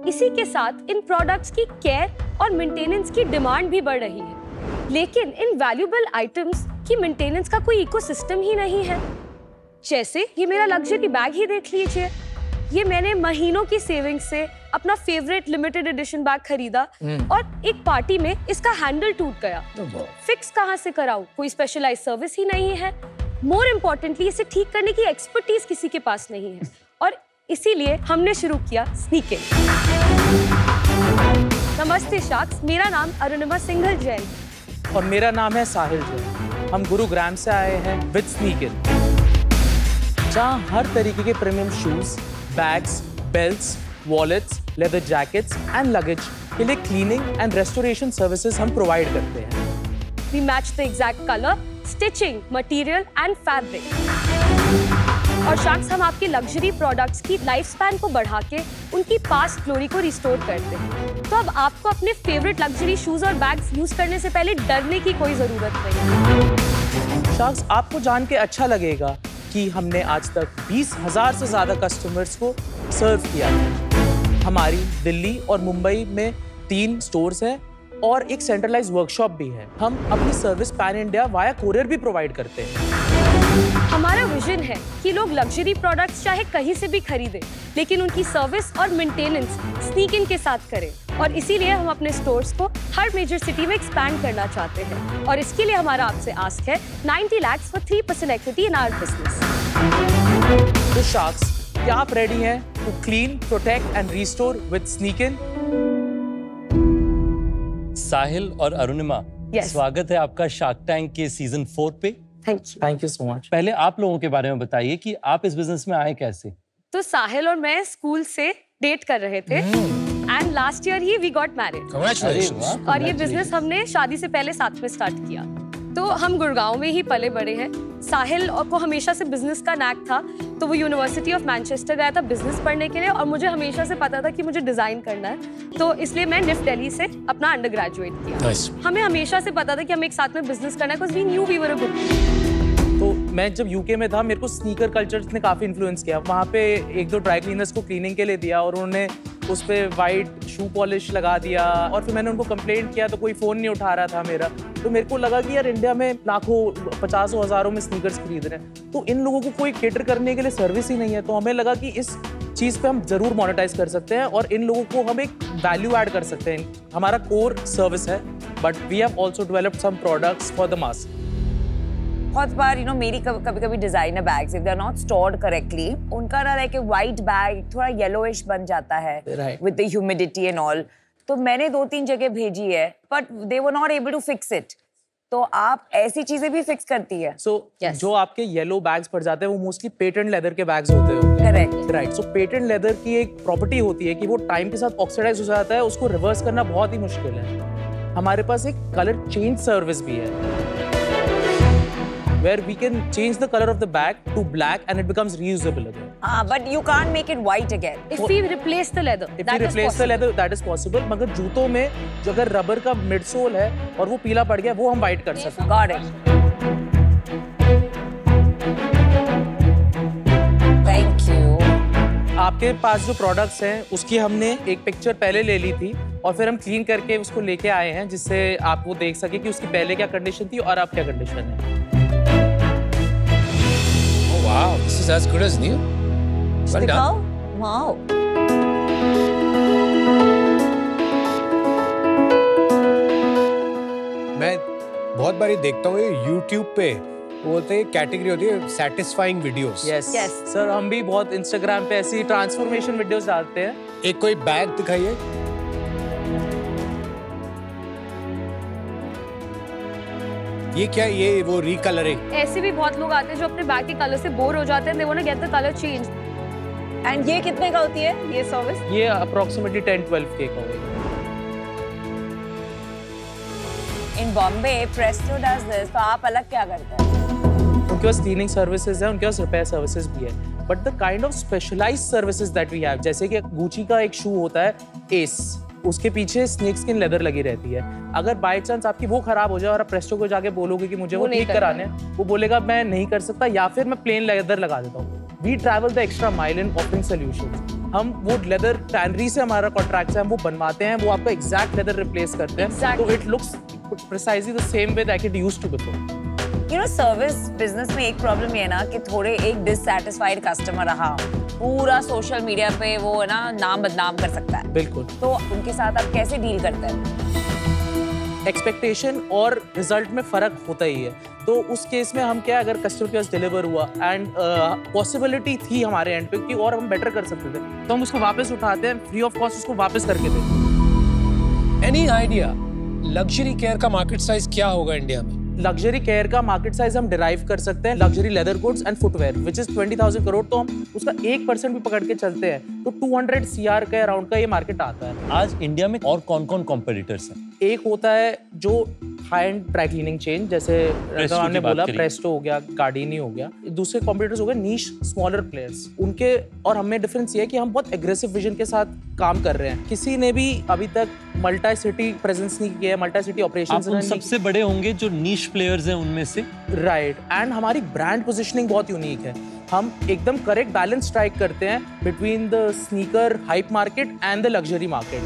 इसी के साथ इन प्रोडक्ट्स की केयर और मेंटेनेंस की डिमांड भी बढ़ रही है, लेकिन इन वैल्यूएबल आइटम्स की मेंटेनेंस का कोई इकोसिस्टम ही नहीं है। जैसे ये मेरा लग्जरी बैग ही देख लीजिए, ये मैंने महीनों की सेविंग से अपना फेवरेट लिमिटेड एडिशन बैग खरीदा और एक पार्टी में इसका हैंडल टूट गया। फिक्स कहाँ से कराऊं? कोई स्पेशलाइज्ड सर्विस ही नहीं है। मोर इम्पोर्टेंटली इसे ठीक करने की एक्सपर्टीज किसी के पास नहीं है, और इसीलिए हमने शुरू किया स्नीकिंग। नमस्ते शार्क्स, मेरा नाम अरुणिमा सिंघल जैन और मेरा नाम है साहिल जैन। हम गुरुग्राम से आए हैं विद स्नीकिंग, जहाँ हर तरीके के premium shoes, bags, belts, wallets, leather jackets and luggage के लिए क्लीनिंग एंड रेस्टोरेशन सर्विसेज हम प्रोवाइड करते हैं। We match the exact color, stitching, material and fabric. और शार्क्स हम आपके लग्जरी प्रोडक्ट्स की लाइफ स्पैन को बढ़ा के उनकी पास्ट ग्लोरी को रिस्टोर करते हैं। तो अब आपको अपने फेवरेट लग्जरी शूज और बैग्स यूज करने से पहले डरने की कोई जरूरत नहीं। शार्क्स, आपको जान के अच्छा लगेगा कि हमने आज तक 20,000 से ज्यादा कस्टमर्स को सर्व किया है। हमारी दिल्ली और मुंबई में 3 स्टोर्स हैं और एक सेंट्रलाइज्ड वर्कशॉप भी है। हम अपनी service pan India via courier भी प्रोवाइड करते हैं। हमारा विजन है कि लोग लग्जरी प्रोडक्ट्स चाहे कहीं से भी खरीदें, लेकिन उनकी सर्विस और मेंटेनेंस स्नीक इन के साथ करें। और इसीलिए हम अपने स्टोर्स को हर मेजर सिटी में एक्सपैंड करना चाहते हैं। और इसके लिए हमारा आपसे आस्क है 90 lakhs for 3% equity in our business। तो शार्क्स, क्या आप रेडी हैं to clean, protect and restore with sneak in? Sahil और अरुणिमा, स्वागत है आपका शार्क टैंक के सीजन 4 पे। Thank you so much. पहले आप लोगों के बारे में बताइए कि आप इस बिजनेस में आए कैसे? तो साहिल और मैं स्कूल से डेट कर रहे थे एंड लास्ट ईयर ही वी गॉट मैरिड। और ये बिजनेस हमने शादी से पहले साथ में स्टार्ट किया। तो हम गुड़गांव में ही पले बड़े हैं। साहिल को हमेशा से बिजनेस का नैक था, तो वो यूनिवर्सिटी ऑफ मैनचेस्टर गया था बिजनेस पढ़ने के लिए, और मुझे हमेशा से पता था कि मुझे डिजाइन करना है। तो इसलिए मैं निफ्ट दिल्ली से अपना अंडर ग्रेजुएट किया। हमें हमेशा से पता था कि हमें एक साथ में बिजनेस करना है, because we knew we were a good team. तो मैं जब यूके में था, मेरे को स्नीकर कल्चर ने काफ़ी इन्फ्लुएंस किया। वहाँ पे 1-2 ड्राई क्लीनर्स को क्लीनिंग के लिए दिया और उन्होंने उस पर वाइट शू पॉलिश लगा दिया। और फिर मैंने उनको कंप्लेंट किया तो कोई फ़ोन नहीं उठा रहा था मेरा। तो मेरे को लगा कि यार इंडिया में लाखों, 50 हज़ारों में स्नीकर्स खरीद रहे हैं, तो इन लोगों को कोई केटर करने के लिए सर्विस ही नहीं है। तो हमें लगा कि इस चीज़ पे हम ज़रूर मोनेटाइज कर सकते हैं और इन लोगों को हम एक वैल्यू ऐड कर सकते हैं। हमारा कोर सर्विस है, but we have also developed some products for the mass. बहुत बार मेरी कभी designer bags, if they are not stored correctly, उनका ना लाइक व्हाइट बैग थोड़ा येलोइश बन जाता है with the humidity and all. तो मैंने 2-3 जगह भेजी है, but they were not able to fix it. तो आप ऐसी चीजें भी फिक्स करती है? जो आपके येलो बैग्स पड़ जाते हैं वो मोस्टली पेटेंट लेदर के बैग्स होते हैं। Correct, right. So patent leather की एक प्रॉपर्टी होती है कि वो टाइम के साथ ऑक्सीडाइज हो जाता है, उसको रिवर्स करना बहुत ही मुश्किल है। हमारे पास एक कलर चेंज सर्विस भी है, where we can change the color of the bag to black and it becomes reusable again. But you can't make it white again. If we replace the leather, if we replace the leather, that is possible. मगर जूतों में जो अगर rubber का mid soul है और वो पीला पड़ गया, वो हम white कर सकते हैं। Got it. Thank you. आपके पास जो प्रोडक्ट्स हैं उसकी हमने एक पिक्चर पहले ले ली थी और फिर हम क्लीन करके उसको लेके आए हैं, जिससे आप वो देख सके कि उसकी पहले क्या कंडीशन थी और अब क्या कंडीशन है। Wow, this is as good as new. Well done. Wow. मैं बहुत बारी देखता हूँ YouTube पे बोलते हैं कैटेगरी होती है सैटिस्फाइंग वीडियोस। यस सर, हम भी बहुत Instagram पे ऐसी ट्रांसफॉर्मेशन वीडियोस डालते हैं। एक कोई बैग दिखाइए। ये क्या, ये वो रिकलरिंग? ऐसे भी बहुत लोग आते हैं जो अपने बैग के कलर से बोर हो जाते हैं, they want to get the color changed. And ये कितने का होती है ये सर्विस? ये अप्रोक्सीमेटली 10-12K का होगा। इन बॉम्बे प्रेस्टो डज दिस, तो आप अलग क्या करते हैं? उनके पास क्लीनिंग सर्विसेज है, उनके पास रिपेयर सर्विसेज भी है, but the kind of specialised services that we have, जैसे कि गुची का एक शू होता है एस, उसके पीछे स्नेक स्किन लेदर लगी रहती है। अगर बाय चांस आपकी वो खराब हो जाए और आप प्रेस्टो को जाके बोलोगे कि मुझे वो ठीक कराने, वो बोलेगा मैं नहीं कर सकता, या फिर मैं प्लेन लेदर लगा देता हूँ। We travel the extra mile in offering solutions. हम वो लेदर टैनरी से हमारा कॉन्ट्रैक्ट है, हम वो बनवाते हैं, वो आपका एग्जैक्ट लेदर रिप्लेस करते हैं, तो it looks precisely the same way that it used to before. You know, service business में एक प्रॉब्लम ये है ना कि थोड़े एक डिससैटिस्फाइड कस्टमर रहा, पूरा सोशल मीडिया पे वो है ना नाम बदनाम कर सकता है। बिल्कुल। तो उनके साथ आप कैसे डील करते हैं? एक्सपेक्टेशन और रिजल्ट में फर्क होता ही है, तो उस केस में हम क्या, अगर कस्टमर के पास डिलीवर हुआ एंड पॉसिबिलिटी थी हमारे एंड पे कि और हम बेटर कर सकते थे, तो हम उसको वापस उठाते हैं, फ्री ऑफ कॉस्ट उसको वापस करके देते हैं। एनी आइडिया लग्जरी केयर का मार्केट साइज क्या होगा इंडिया में? लग्जरी केयर का मार्केट साइज हम डिराइव कर सकते हैं luxury leather goods and footwear which is 20,000 crore, तो हम उसका 1% भी पकड़ के चलते हैं तो 200 CR के अराउंड का ये मार्केट आता है। आज इंडिया में और कौन कौन कॉम्पिटिटर्स हैं? एक होता है जो high and dry cleaning chain, जैसे हमने बोला प्रेस्टो हो गया, गार्डिनी हो गया, दूसरे कॉम्पिटिटर्स हो गए नीश स्मॉलर प्लेयर्स, उनके और हमें डिफरेंस ये है कि हम बहुत एग्रेसिव विजन के साथ काम कर रहे हैं। किसी ने भी अभी तक मल्टी सिटी प्रेजेंस नहीं किया है, मल्टी सिटी ऑपरेशंस आप उन सबसे बड़े होंगे जो नीश प्लेयर्स हैं उनमें से। राइट, एंड हमारी ब्रांड पोजीशनिंग बहुत यूनिक है। हम एकदम करेक्ट बैलेंस स्ट्राइक करते हैं between the sneaker hype market and the luxury market.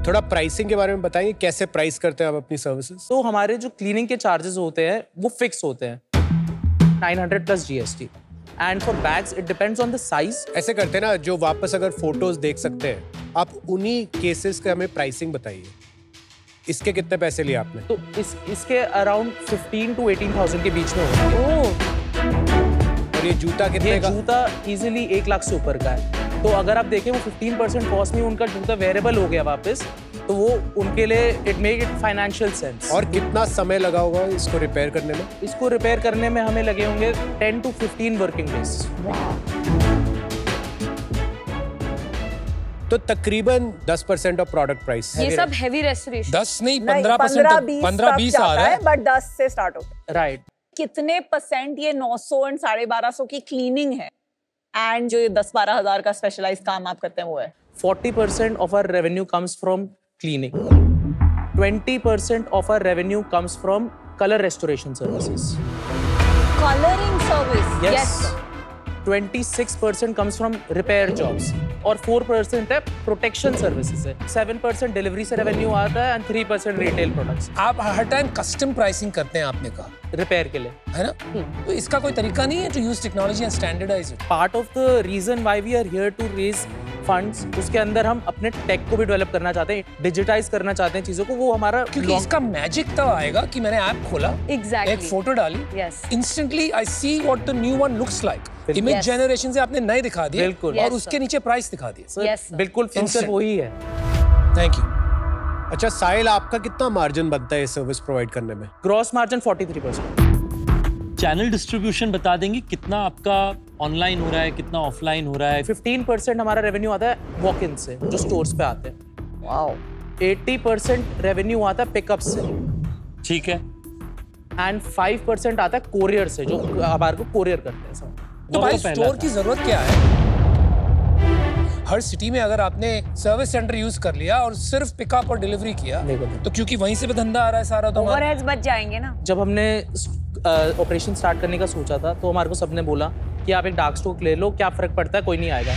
थोड़ा प्राइसिंग के बारे में बताइए, कैसे प्राइस करते हैं आप अपनी सर्विसेज? तो हमारे जो क्लीनिंग के चार्जेस होते हैं वो फिक्स होते हैं, 900 plus GST, and for bags it depends on the size. ऐसे करते हैं ना, जो वापस अगर फोटोज देख सकते हैं आप, उन्हीं केसेस के हमें प्राइसिंग बताइए। इसके कितने पैसे लिए आपने? तो इसके अराउंड 15 to 18,000 के बीच में होंगे। और ये जूता कितने का? जूता इजीली 1 लाख से ऊपर का है। तो अगर आप देखें वो 15% कॉस्ट में उनका जूता वेरिएबल हो गया वापस, तो वो उनके लिए it make it financial sense. और कितना समय लगा होगा इसको रिपेयर करने में? इसको रिपेयर करने में हमें लगे होंगे 10 to 15 वर्किंग डेज। तो तकरीबन 10% ऑफ प्रोडक्ट प्राइस। ये सब हेवी रेस्टोरेशन। 10 नहीं 15%, 15-20 आ रहा है, बट 10 से स्टार्ट होता है। राइट। कितने परसेंट ये 900 और 1250 की क्लीनिंग है, एंड जो ये 10-12 हजार का स्पेशलाइज काम आप करते हैं वो है? 40% of our revenue comes from cleaning. 20% of our revenue comes from color restoration services. Coloring service? Yes. 26% comes from repair jobs और 4% है प्रोटेक्शन सर्विसेज है। 7% डिलीवरी से रेवेन्यू आता है एंड 3% रिटेल प्रोडक्ट्स। आप हर टाइम कस्टम प्राइसिंग करते हैं, आपने कहा रिपेयर के लिए, है ना? तो इसका कोई तरीका नहीं है to use technology and standardise it? Part of the reason why we are here to raise funds, उसके अंदर हम अपने टेक को भी डेवलप करना चाहते हैं, डिजिटाइज करना चाहते हैं चीजों को। वो हमारा क्योंकि इसका मैजिक तब आएगा कि मैंने ऐप खोला, Exactly. एक फोटो डाली, Yes. Instantly I see what the new one looks like. Image Yes. Generation से आपने नए दिखा दिए, बिल्कुल। और Yes, उसके sir. नीचे प्राइस दिखा दिए। Yes, sir. बिल्कुल फ्यूचर Instant. वही है। Thank you. अच्छा साहिल, आपका कितना मार्जिन बनता है सर्विस प्रोवाइड करने में? Gross margin 43%। चैनल डिस्ट्रीब्यूशन बता देंगे कितना आपका ऑनलाइन हो रहा है, कितना ऑफलाइन हो रहा है? 15% हमारा रेवेन्यू आता है वॉक इन से, जो स्टोर्स पे आते हैं। वाओ। 80% रेवेन्यू आता है पिकअप से, ठीक है, एंड 5% आता है कोरियर से, जो हमारे को कोरियर करते हैं सब। तो भाई स्टोर की जरूरत क्या है? हर सिटी में अगर आपने सर्विस सेंटर यूज कर लिया और सिर्फ पिकअप और डिलीवरी किया, तो क्योंकि वहीं से भी धंधा आ रहा है सारा, तो ओवरहेड्स बच जाएंगे ना। जब हमने ऑपरेशन स्टार्ट करने का सोचा था तो हमारे को सबने बोला कि आप एक डार्क स्टोर ले लो, क्या फर्क पड़ता है, कोई नहीं आएगा।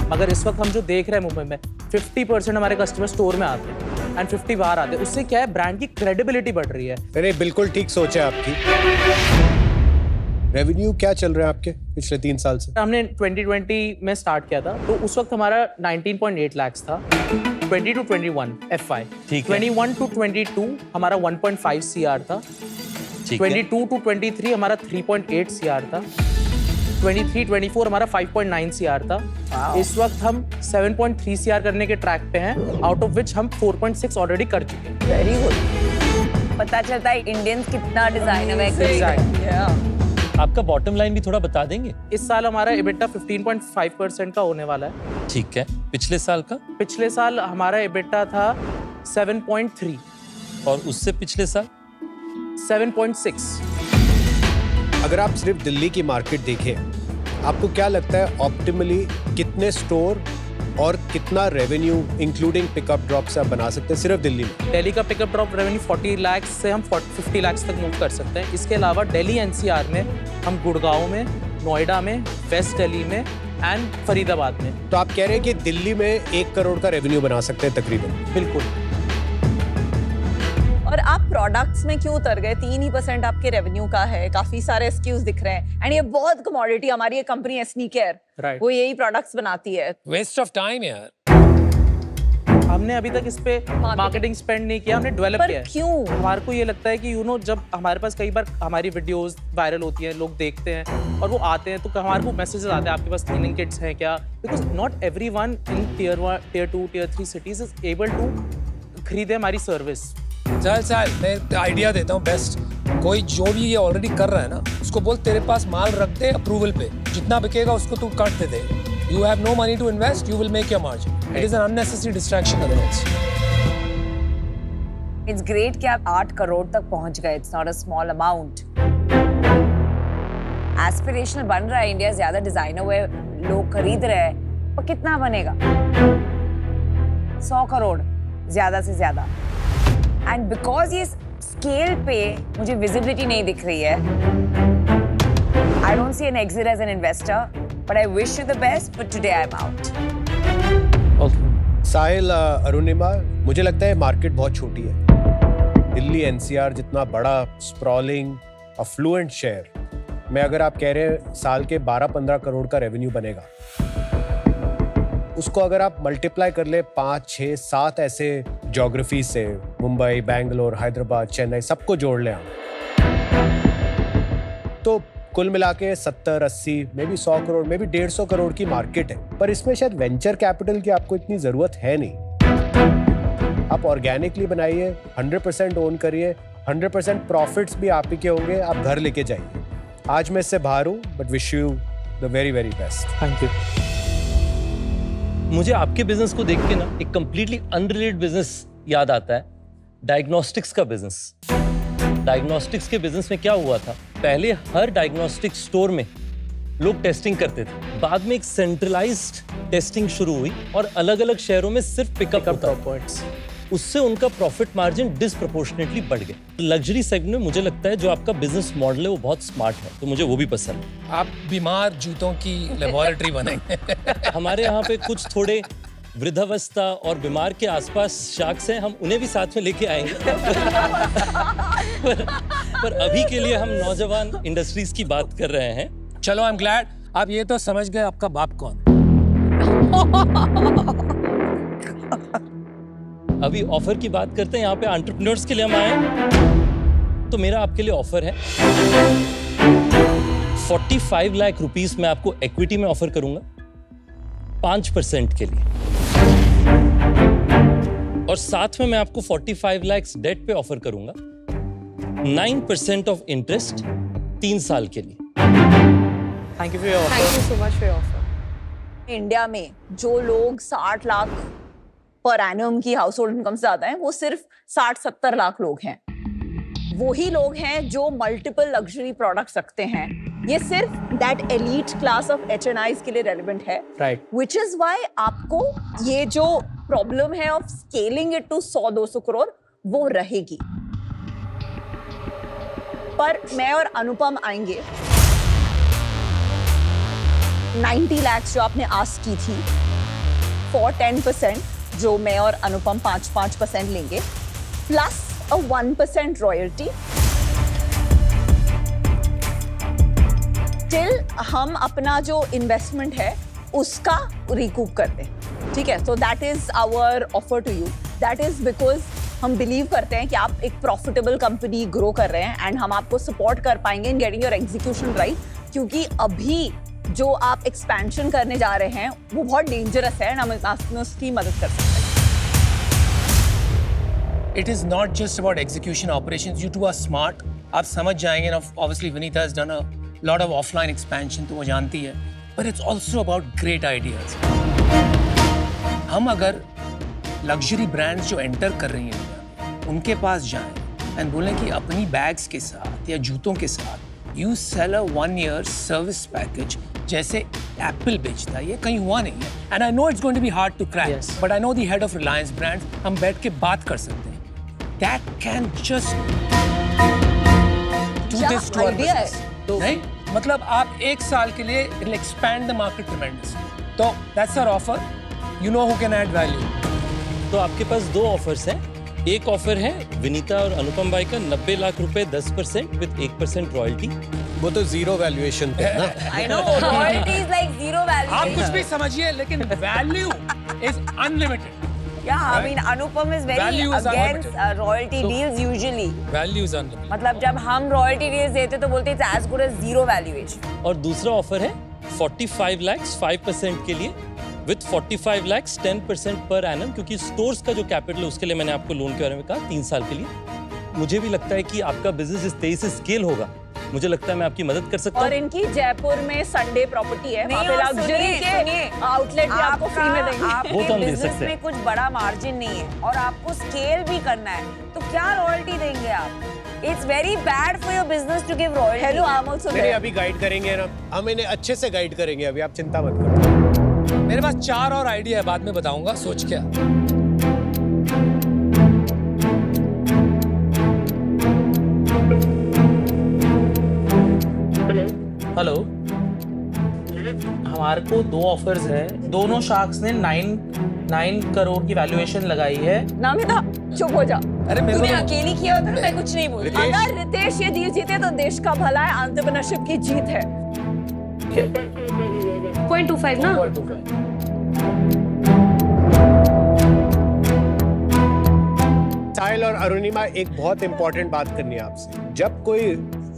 मगर इस वक्त हम जो देख रहे हैं मुंबई में 50% हमारे कस्टमर स्टोर में आते हैं एंड 50 बाहर आते हैं। उससे क्या है, ब्रांड की क्रेडिबिलिटी बढ़ रही है। अरे बिल्कुल ठीक सोच है आपकी। रेवेन्यू क्या चल रहा है आपके पिछले 3 साल से? हमने 2020 में स्टार्ट किया था, तो उस वक्त हमारा 19.8 लाख था। 20 to 21 FY, 21 to 22 हमारा 1.5 CR था। 22 to 23 हमारा 3.8 CR था। 23-24 हमारा 5.9 CR था। इस वक्त हम 7.3 CR करने के ट्रैक पे हैं, आउट ऑफ विच हम 4.6 ऑलरेडी कर चुके हैं। Very good. पता चलता है इंडियंस कितना डिजाइनर है। आपका बॉटम लाइन भी थोड़ा बता देंगे? इस साल हमारा EBITDA 15.5% का होने वाला है। ठीक है, पिछले साल का? पिछले साल हमारा EBITDA था 7.3 और उससे पिछले साल 7.6। अगर आप सिर्फ दिल्ली की मार्केट देखें, आपको क्या लगता है ऑप्टिमली कितने स्टोर और कितना रेवेन्यू इंक्लूडिंग पिकअप ड्रॉप से आप बना सकते हैं सिर्फ दिल्ली में? दिल्ली का पिकअप ड्रॉप रेवेन्यू 40 लाख से हम 50 लाख तक मूव कर सकते हैं। इसके अलावा दिल्ली NCR में हम गुड़गांव में, नोएडा में, वेस्ट दिल्ली में एंड फरीदाबाद में। तो आप कह रहे हैं कि दिल्ली में 1 करोड़ का रेवेन्यू बना सकते हैं तकरीबन? बिल्कुल। और आप प्रोडक्ट्स में क्यों उतर गए? 3% आपके रेवेन्यू का है, काफी सारे SKUs दिख रहे हैं, एंड ये बहुत कमोडिटी। हमारी ये कंपनी है स्नीकर, वो यही प्रोडक्ट्स बनाती है। वेस्ट ऑफ टाइम यार। हमने अभी तक इस पे मार्केटिंग स्पेंड नहीं किया, हमने डेवलप किया है। क्यों? हमारे को ये लगता है कि जब हमारे पास कई बार हमारी वीडियोस वायरल होती हैं, लोग देखते हैं और वो आते हैं, तो हमारे को मैसेजेस आते हैं आपके पास क्लीनिंग किट्स हैं क्या? Because not everyone in Tier 1, Tier 2, Tier 3 cities is able to खरीदे हमारी सर्विस। चल मैं आइडिया देता हूँ बेस्ट। कोई जो भी ये ऑलरेडी कर रहा है ना, उसको बोल तेरे पास माल रख दे अप्रूवल पे, जितना बिकेगा उसको तू काट दे। You have no money to invest, you will make your margin. It is an unnecessary distraction otherwise. It's great कि आप 8 करोड़ तक पहुंच गए। It's not a small amount. Aspirational बन रहा है इंडिया, ज्यादा डिजाइनर हुए लोग खरीद रहे हैं, पर कितना बनेगा? 100 करोड़ ज्यादा से ज्यादा। एंड बिकॉज ये स्केल पे मुझे विजिबिलिटी नहीं दिख रही है, I don't see an exit as an investor, but I wish you the best, but today I am out. Sahil, Arunima, मुझे लगता है मार्केट बहुत छोटी है। दिल्ली एनसीआर जितना बड़ा स्प्रॉलिंग अफ्लुएंट शहर में अगर आप कह रहे हैं साल के 12-15 करोड़ का रेवेन्यू बनेगा, उसको अगर आप मल्टीप्लाई कर ले 5, 6, 7 ऐसे ज्योग्राफी से, मुंबई, बैंगलोर, हैदराबाद, चेन्नई, सबको जोड़ लें आप, तो कुल मिला के 70, 80, may be 100 crore, may be 150 crore की मार्केट है। पर इसमें शायद वेंचर कैपिटल की आपको इतनी जरूरत है नहीं। आप ऑर्गेनिकली बनाइए, 100% ओन करिए, 100% प्रॉफिट्स भी आप ही के होंगे, आप घर लेके जाइए। आज मैं इससे बाहर हूँ, but wish you the very very best. Thank you. मुझे आपके बिजनेस को देख के ना एक कंप्लीटली अनरिलेटेड बिजनेस याद आता है, डायग्नोस्टिक्स का बिजनेस। डायग्नोस्टिक्स के बिजनेस में क्या हुआ था, पहले हर डायग्नोस्टिक स्टोर में लोग टेस्टिंग करते थे, बाद में एक सेंट्रलाइज्ड टेस्टिंग शुरू हुई और अलग अलग शहरों में सिर्फ पिकअप ड्रॉप पॉइंट्स, उससे उनका प्रॉफिट मार्जिन डिसप्रोपोर्शनेटली बढ़ गया। लग्जरी सेगमेंट में मुझे लगता है जो आपका बिजनेस मॉडल है वो बहुत स्मार्ट है, तो मुझे वो भी पसंद है। आप बीमार जूतों की लेबोरेटरी बनाएंगे। हमारे यहाँ पे कुछ थोड़े वृद्धावस्था और बीमार के आसपास शार्क्स हैं, हम उन्हें भी साथ में लेके आएंगे। पर अभी के लिए हम नौजवान इंडस्ट्रीज की बात कर रहे हैं। चलो, आई एम ग्लैड आप ये तो समझ गए आपका बाप कौन। अभी ऑफर की बात करते हैं, यहाँ पे एंटरप्रेन्योर्स के लिए हम आए, तो मेरा आपके लिए ऑफर है 45 लाख रुपीस मैं आपको इक्विटी में ऑफर करूंगा 5% के लिए, और साथ में मैं आपको 45 लाख डेट पे ऑफर करूंगा 9% ऑफ इंटरेस्ट 3 साल के लिए। Thank you for your offer. Thank you so much for your offer. India में जो लोग 60 लाख पर एनम की हाउस होल्ड इनकम से ज्यादा है, वो सिर्फ 60-70 लाख लोग हैं। वही लोग हैं जो मल्टीपल लग्जरी प्रोडक्ट्स रखते हैं। ये सिर्फ that elite class of HNIs के लिए रेलेवेंट है, राइट, विच इज वाई आपको ये जो प्रॉब्लम है of scaling it to 100-200 crore वो रहेगी। पर मैं और अनुपम आएंगे 90 लाख जो आपने आस्क की थी फॉर 10%, जो मैं और अनुपम 5% लेंगे, प्लस a 1% रॉयल्टी टिल हम अपना जो इन्वेस्टमेंट है उसका रिकूप कर दें। ठीक है, तो that is our offer to you. That is because हम बिलीव करते हैं कि आप एक प्रॉफिटेबल कंपनी ग्रो कर रहे हैं एंड हम आपको सपोर्ट कर पाएंगे in getting your execution right, क्योंकि अभी जो आप एक्सपेंशन करने जा रहे हैं वो बहुत डेंजरस है एंड हम उसकी मदद कर सकते हैं। It is not just about execution operations. You two are smart. आप समझ जाएंगे ना. Obviously, Vinita has done a lot of offline expansion, तो वो जानती है. But it's also about great ideas. हम अगर luxury brands जो enter कर रही हैं उनके पास जाएं and बोलें कि अपनी bags के साथ या जूतों के साथ you sell a 1-year service package जैसे Apple बेचता है, ये कहीं हुआ नहीं है. And I know it's going to be hard to crack. Yes. But I know the head of Reliance Brands. हम बैठ के बात कर सकते हैं. That can just do this to our business. नहीं? मतलब आप 1 साल के लिए it'll expand the market tremendously. तो that's our offer. You know who can add value. तो आपके पास 2 ऑफर्स हैं। एक ऑफर है विनीता और अनुपम भाई का 90 लाख रुपए 10% विद 1% रॉयल्टी। वो तो जीरो वैल्यूएशन पे ना। I know, royalty is like zero value. आप कुछ भी समझिए, लेकिन value is unlimited. Yeah, I mean Anupam is very against royalty deals usually. Value is unlimited. मतलब जब हम royalty deals देते तो बोलते it's as good as zero valuation. और दूसरा ऑफर है 45 लाख 5% के लिए विद 45 लाख 10% पर एनम, क्योंकि स्टोर्स का जो कैपिटल है उसके लिए मैंने आपको लोन के बारे में कहा 3 साल के लिए। मुझे भी लगता है कि आपका बिजनेस इस तेजी से स्केल होगा मुझे लगता है मैं आपकी मदद कर सकता हूँ। और इनकी जयपुर में संडे प्रॉपर्टी है, वहाँ पे लग्जरी के आउटलेट भी आपको फ्री में देंगे। वो तो हम दे बिजनेस सकते में हैं। कुछ बड़ा मार्जिन नहीं है और आपको स्केल भी करना है, तो क्या रॉयल्टी देंगे आप? It's very bad for your business to give royalty. Hello, I am also नहीं, अभी गाइड करेंगे ना, हम इन्हें अच्छे से गाइड करेंगे, अभी आप चिंता मत करो। मेरे पास 4 और आइडिया है, बाद में बताऊंगा, सोच क्या। हेलो, हमारे को 2 ऑफर्स है। दोनों शार्क्स ने 9 करोड़ की वैल्यूएशन लगाई है। नामिता, चुप हो जा। अरे तूने अकेली किया होता, मैं कुछ नहीं बोलती। अगर रितेश ये डील जीते तो देश का भला है, एंटरप्रेन्योरशिप की जीत है। 0.25 ना? साहिल और अरुणिमा, एक बहुत इंपॉर्टेंट बात करनी है आपसे। जब कोई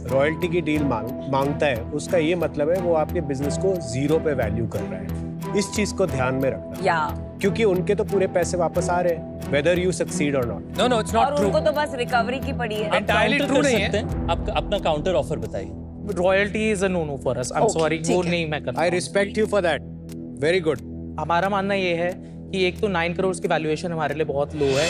रॉयल्टी की डील मांगता है, उसका ये मतलब है वो आपके बिजनेस को 0 पे वैल्यू कर रहा है। इस चीज को ध्यान में रखना, क्योंकि उनके तो पूरे पैसे वापस आ रहे हैं, वेदर यू सक्सीड और not. No no, it's not true. उनको तो बस रिकवरी की पड़ी है। एंटायरली ट्रू नहीं है। आप अपना काउंटर ऑफर बताइए। Royalty is a no for us. I am sorry, वो नहीं मैं करता। I respect you for that, very good. हमारा मानना ये है कि एक तो 9 करोड़ की वैल्यूएशन हमारे लिए बहुत लो है,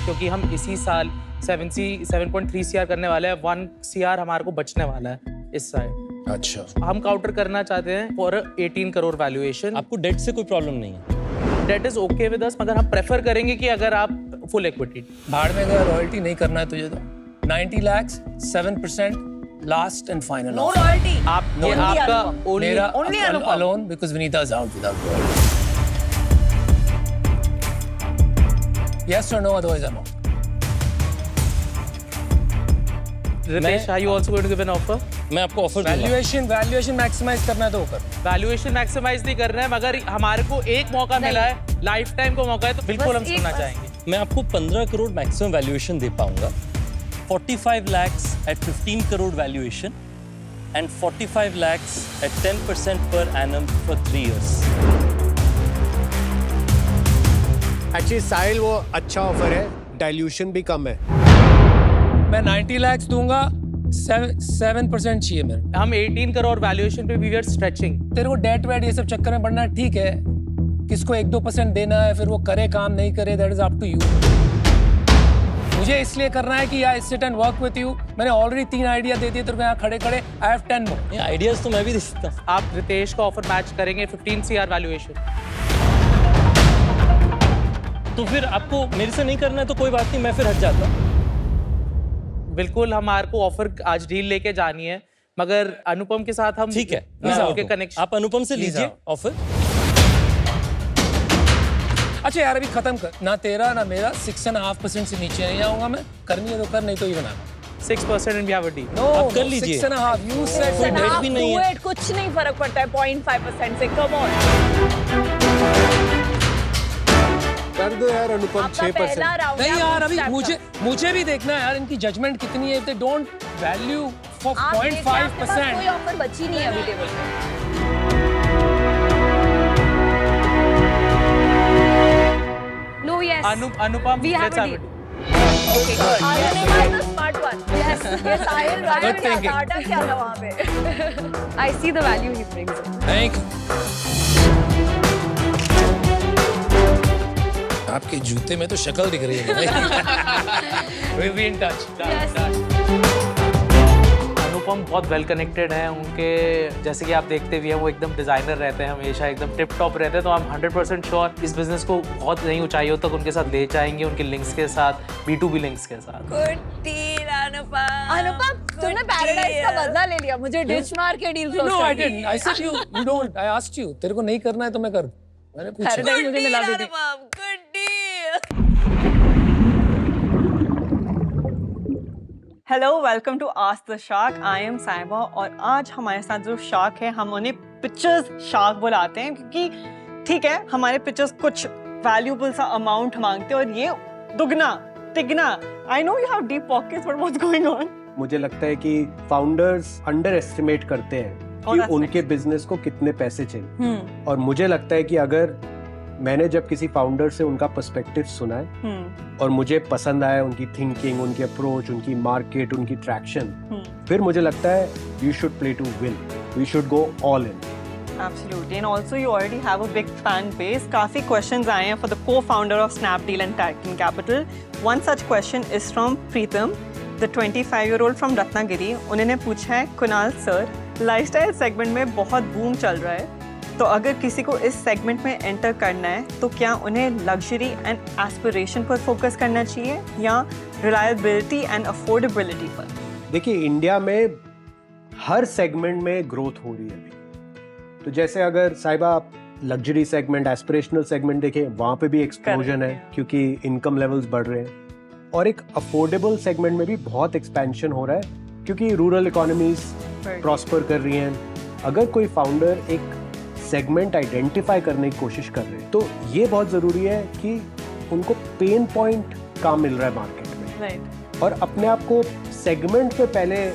क्योंकि हम इसी साल 7.3 CR करने वाले हैं। 1 CR हमारे को बचने वाला है इस साल। अच्छा, हम काउंटर करना चाहते हैं फॉर 18 करोड़ वैल्यूएशन। आपको डेट से कोई प्रॉब्लम नहीं है? Debt is okay with us, मगर हम प्रेफर करेंगे कि अगर आप फुल इक्विटी। भाड़ में अगर रॉयल्टी नहीं करना है तुझे तो 90 lakh 7% last and final. No royalty. आप ये आपका मेरा only Anupam. alone because Vinita is out without royalty. Yes or no, otherwise I'm out. Ritesh, are you also going to give an offer? मैं आपको ऑफर दूंगा। वैल्यूएशन मैक्सिमाइज करना है तो वो कर। वैल्यूएशन मैक्सिमाइज नहीं कर रहे हैं, मगर हमारे को एक मौका मिला है, लाइफ टाइम को मौका है, तो बिल्कुल हम सुनना चाहेंगे। मैं आपको 15 करोड़ मैक्सिमम वैल्यूएशन दे पाऊंगा। 45 lakhs at 15 crore valuation and 45 lakhs at 10% per annum for 3 years. Actually साहिल, वो अच्छा ऑफर है, डाइल्यूशन भी कम है। मैं 90 लाख दूंगा, 7% चाहिए मेरे। हम 18 करोड़ वैल्यूएशन पे वी आर स्ट्रेचिंग। तेरे को डेट वेट ये सब चक्कर में पड़ना ठीक है, किसको 1-2% देना है, फिर वो करे काम नहीं करे, that is up to you. मुझे इसलिए करना है कि यार sit and work with you. मैंने ऑलरेडी 3 आइडिया दे दिए तेरे को यहाँ खड़े खड़े। I have 10 more. ये आइडियाज तो मैं भी दे सकता हूँ। आप रितेश का ऑफर मैच करेंगे 15 CR वैल्यूएशन। तो फिर आपको मेरे से नहीं करना है तो कोई बात नहीं, मैं फिर हट जाता हूँ। बिल्कुल, हमारे को ऑफर आज डील लेके जानी है, मगर अनुपम के साथ हम ठीक है, उनके कनेक्शन। आप अनुपम से लीजिए ऑफर। अच्छा यार, अभी खत्म कर ना, तेरा ना मेरा 6.5% से नीचे नहीं आऊंगा मैं। करनी है तो कर, नहीं तो ही बनाना। 6% and we have a deal. No, आप कर लीजिए। 6.5 यू सेड कोई डेट भी नहीं है। कुछ नहीं फर्क पड़ता है 0.5% से। कम ऑन, कर दो यार अनुपम, 6%। नहीं यार, अभी मुझे भी देखना है यार इनकी जजमेंट कितनी है। If they don't value for 0.5%। कोई ऑफर बची नहीं है अभी टेबल पे। No, yes. Anupam, We have let's a have deal. it. Okay, good. Arunima is the smart one. Yes, yes, Sahil, Good Ryan, thinking. Tata क्या था वहाँ पे? I see the value he brings in. Thank you. आपके जूते में तो शक्ल दिख रही है भाई। We'll be in touch. अनुपम बहुत वेल कनेक्टेड हैं, उनके जैसे कि आप देखते भी हैं वो एकदम डिजाइनर रहते हैं, हमेशा एकदम टिप टॉप रहते हैं। तो हम 100% श्योर इस बिजनेस को बहुत नई ऊंचाइयों तक उनके साथ ले जाएंगे, उनके लिंक्स के साथ, B2B लिंक्स के साथ। गुड डील अनुपम। अनुपम, तुमने पैराडाइज का बदला ले लिया, मुझे डिच मार के डील क्लोज No, कर I the. didn't. I said you don't. I asked you. तेरे को नहीं करना है तो मैं कर। मैंने पूछा। पैराडाइज मुझे मिला दी थी। Good deal. Hello, welcome to ask the shark. I am Saiba और आज हमारे साथ जो शार्क है, हम उन्हें पिक्चर्स शार्क बुलाते हैं, क्योंकि ठीक है हमारे पिक्चर्स कुछ वैल्यूबल सा अमाउंट मांगते हैं और ये दुगना तिगना। I know you have deep pockets, but what's going on? मुझे लगता है कि फाउंडर्स अंडर एस्टिमेट करते हैं कि उनके बिजनेस को कितने पैसे चाहिए। और मुझे लगता है कि अगर मैंने जब किसी फाउंडर से उनका पर्सपेक्टिव सुना है और मुझे पसंद आया उनकी थिंकिंग, उनकी अप्रोच, उनकी मार्केट, उनकी ट्रैक्शन, फिर मुझे लगता है you should play to win, we should go all in. Absolutely, and also you already have a big fan base. काफी questions आए हैं for the co-founder of Snapdeal and Tycoon Capital. One such question is from Preetham, the 25-year-old from Ratnagiri. उन्होंने पूछा है, Kunal sir, lifestyle segment में बहुत boom चल रहा है, तो अगर किसी को इस सेगमेंट में एंटर करना है तो क्या उन्हें लग्जरी एंड एस्पिरेशन पर फोकस करना चाहिए या रिलायबिलिटी एंड अफोर्डेबिलिटी पर? देखिए, इंडिया में हर सेगमेंट में ग्रोथ हो रही है अभी। तो जैसे अगर साहिबा आप लग्जरी सेगमेंट, एस्पिरेशनल सेगमेंट देखें, वहाँ पे भी एक्सप्लोजन है क्योंकि इनकम लेवल्स बढ़ रहे हैं। और एक अफोर्डेबल सेगमेंट में भी बहुत एक्सपेंशन हो रहा है क्योंकि रूरल इकोनॉमीज प्रॉस्पर कर रही हैं। अगर कोई फाउंडर एक सेगमेंट आइडेंटिफाई करने की कोशिश कर रहे हैं तो ये बहुत ज़रूरी है कि उनको पेन पॉइंट कहाँ मिल रहा है मार्केट में, और अपने आप को सेगमेंट पे पहले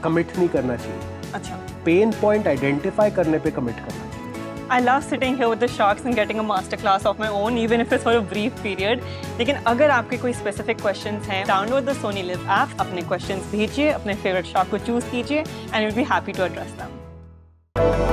कमिट नहीं करना चाहिए। अच्छा, पेन पॉइंट आइडेंटिफाई करने पे कमिट करना चाहिए। I love sitting here with the sharks and getting a masterclass of my own, even if it's for a brief period. लेकिन अगर आपके कोई specific questions हैं, download the Sony Live app, अपने questions भेजिए, अपने favorite shark को choose कीजिए, and we'll be happy to address them.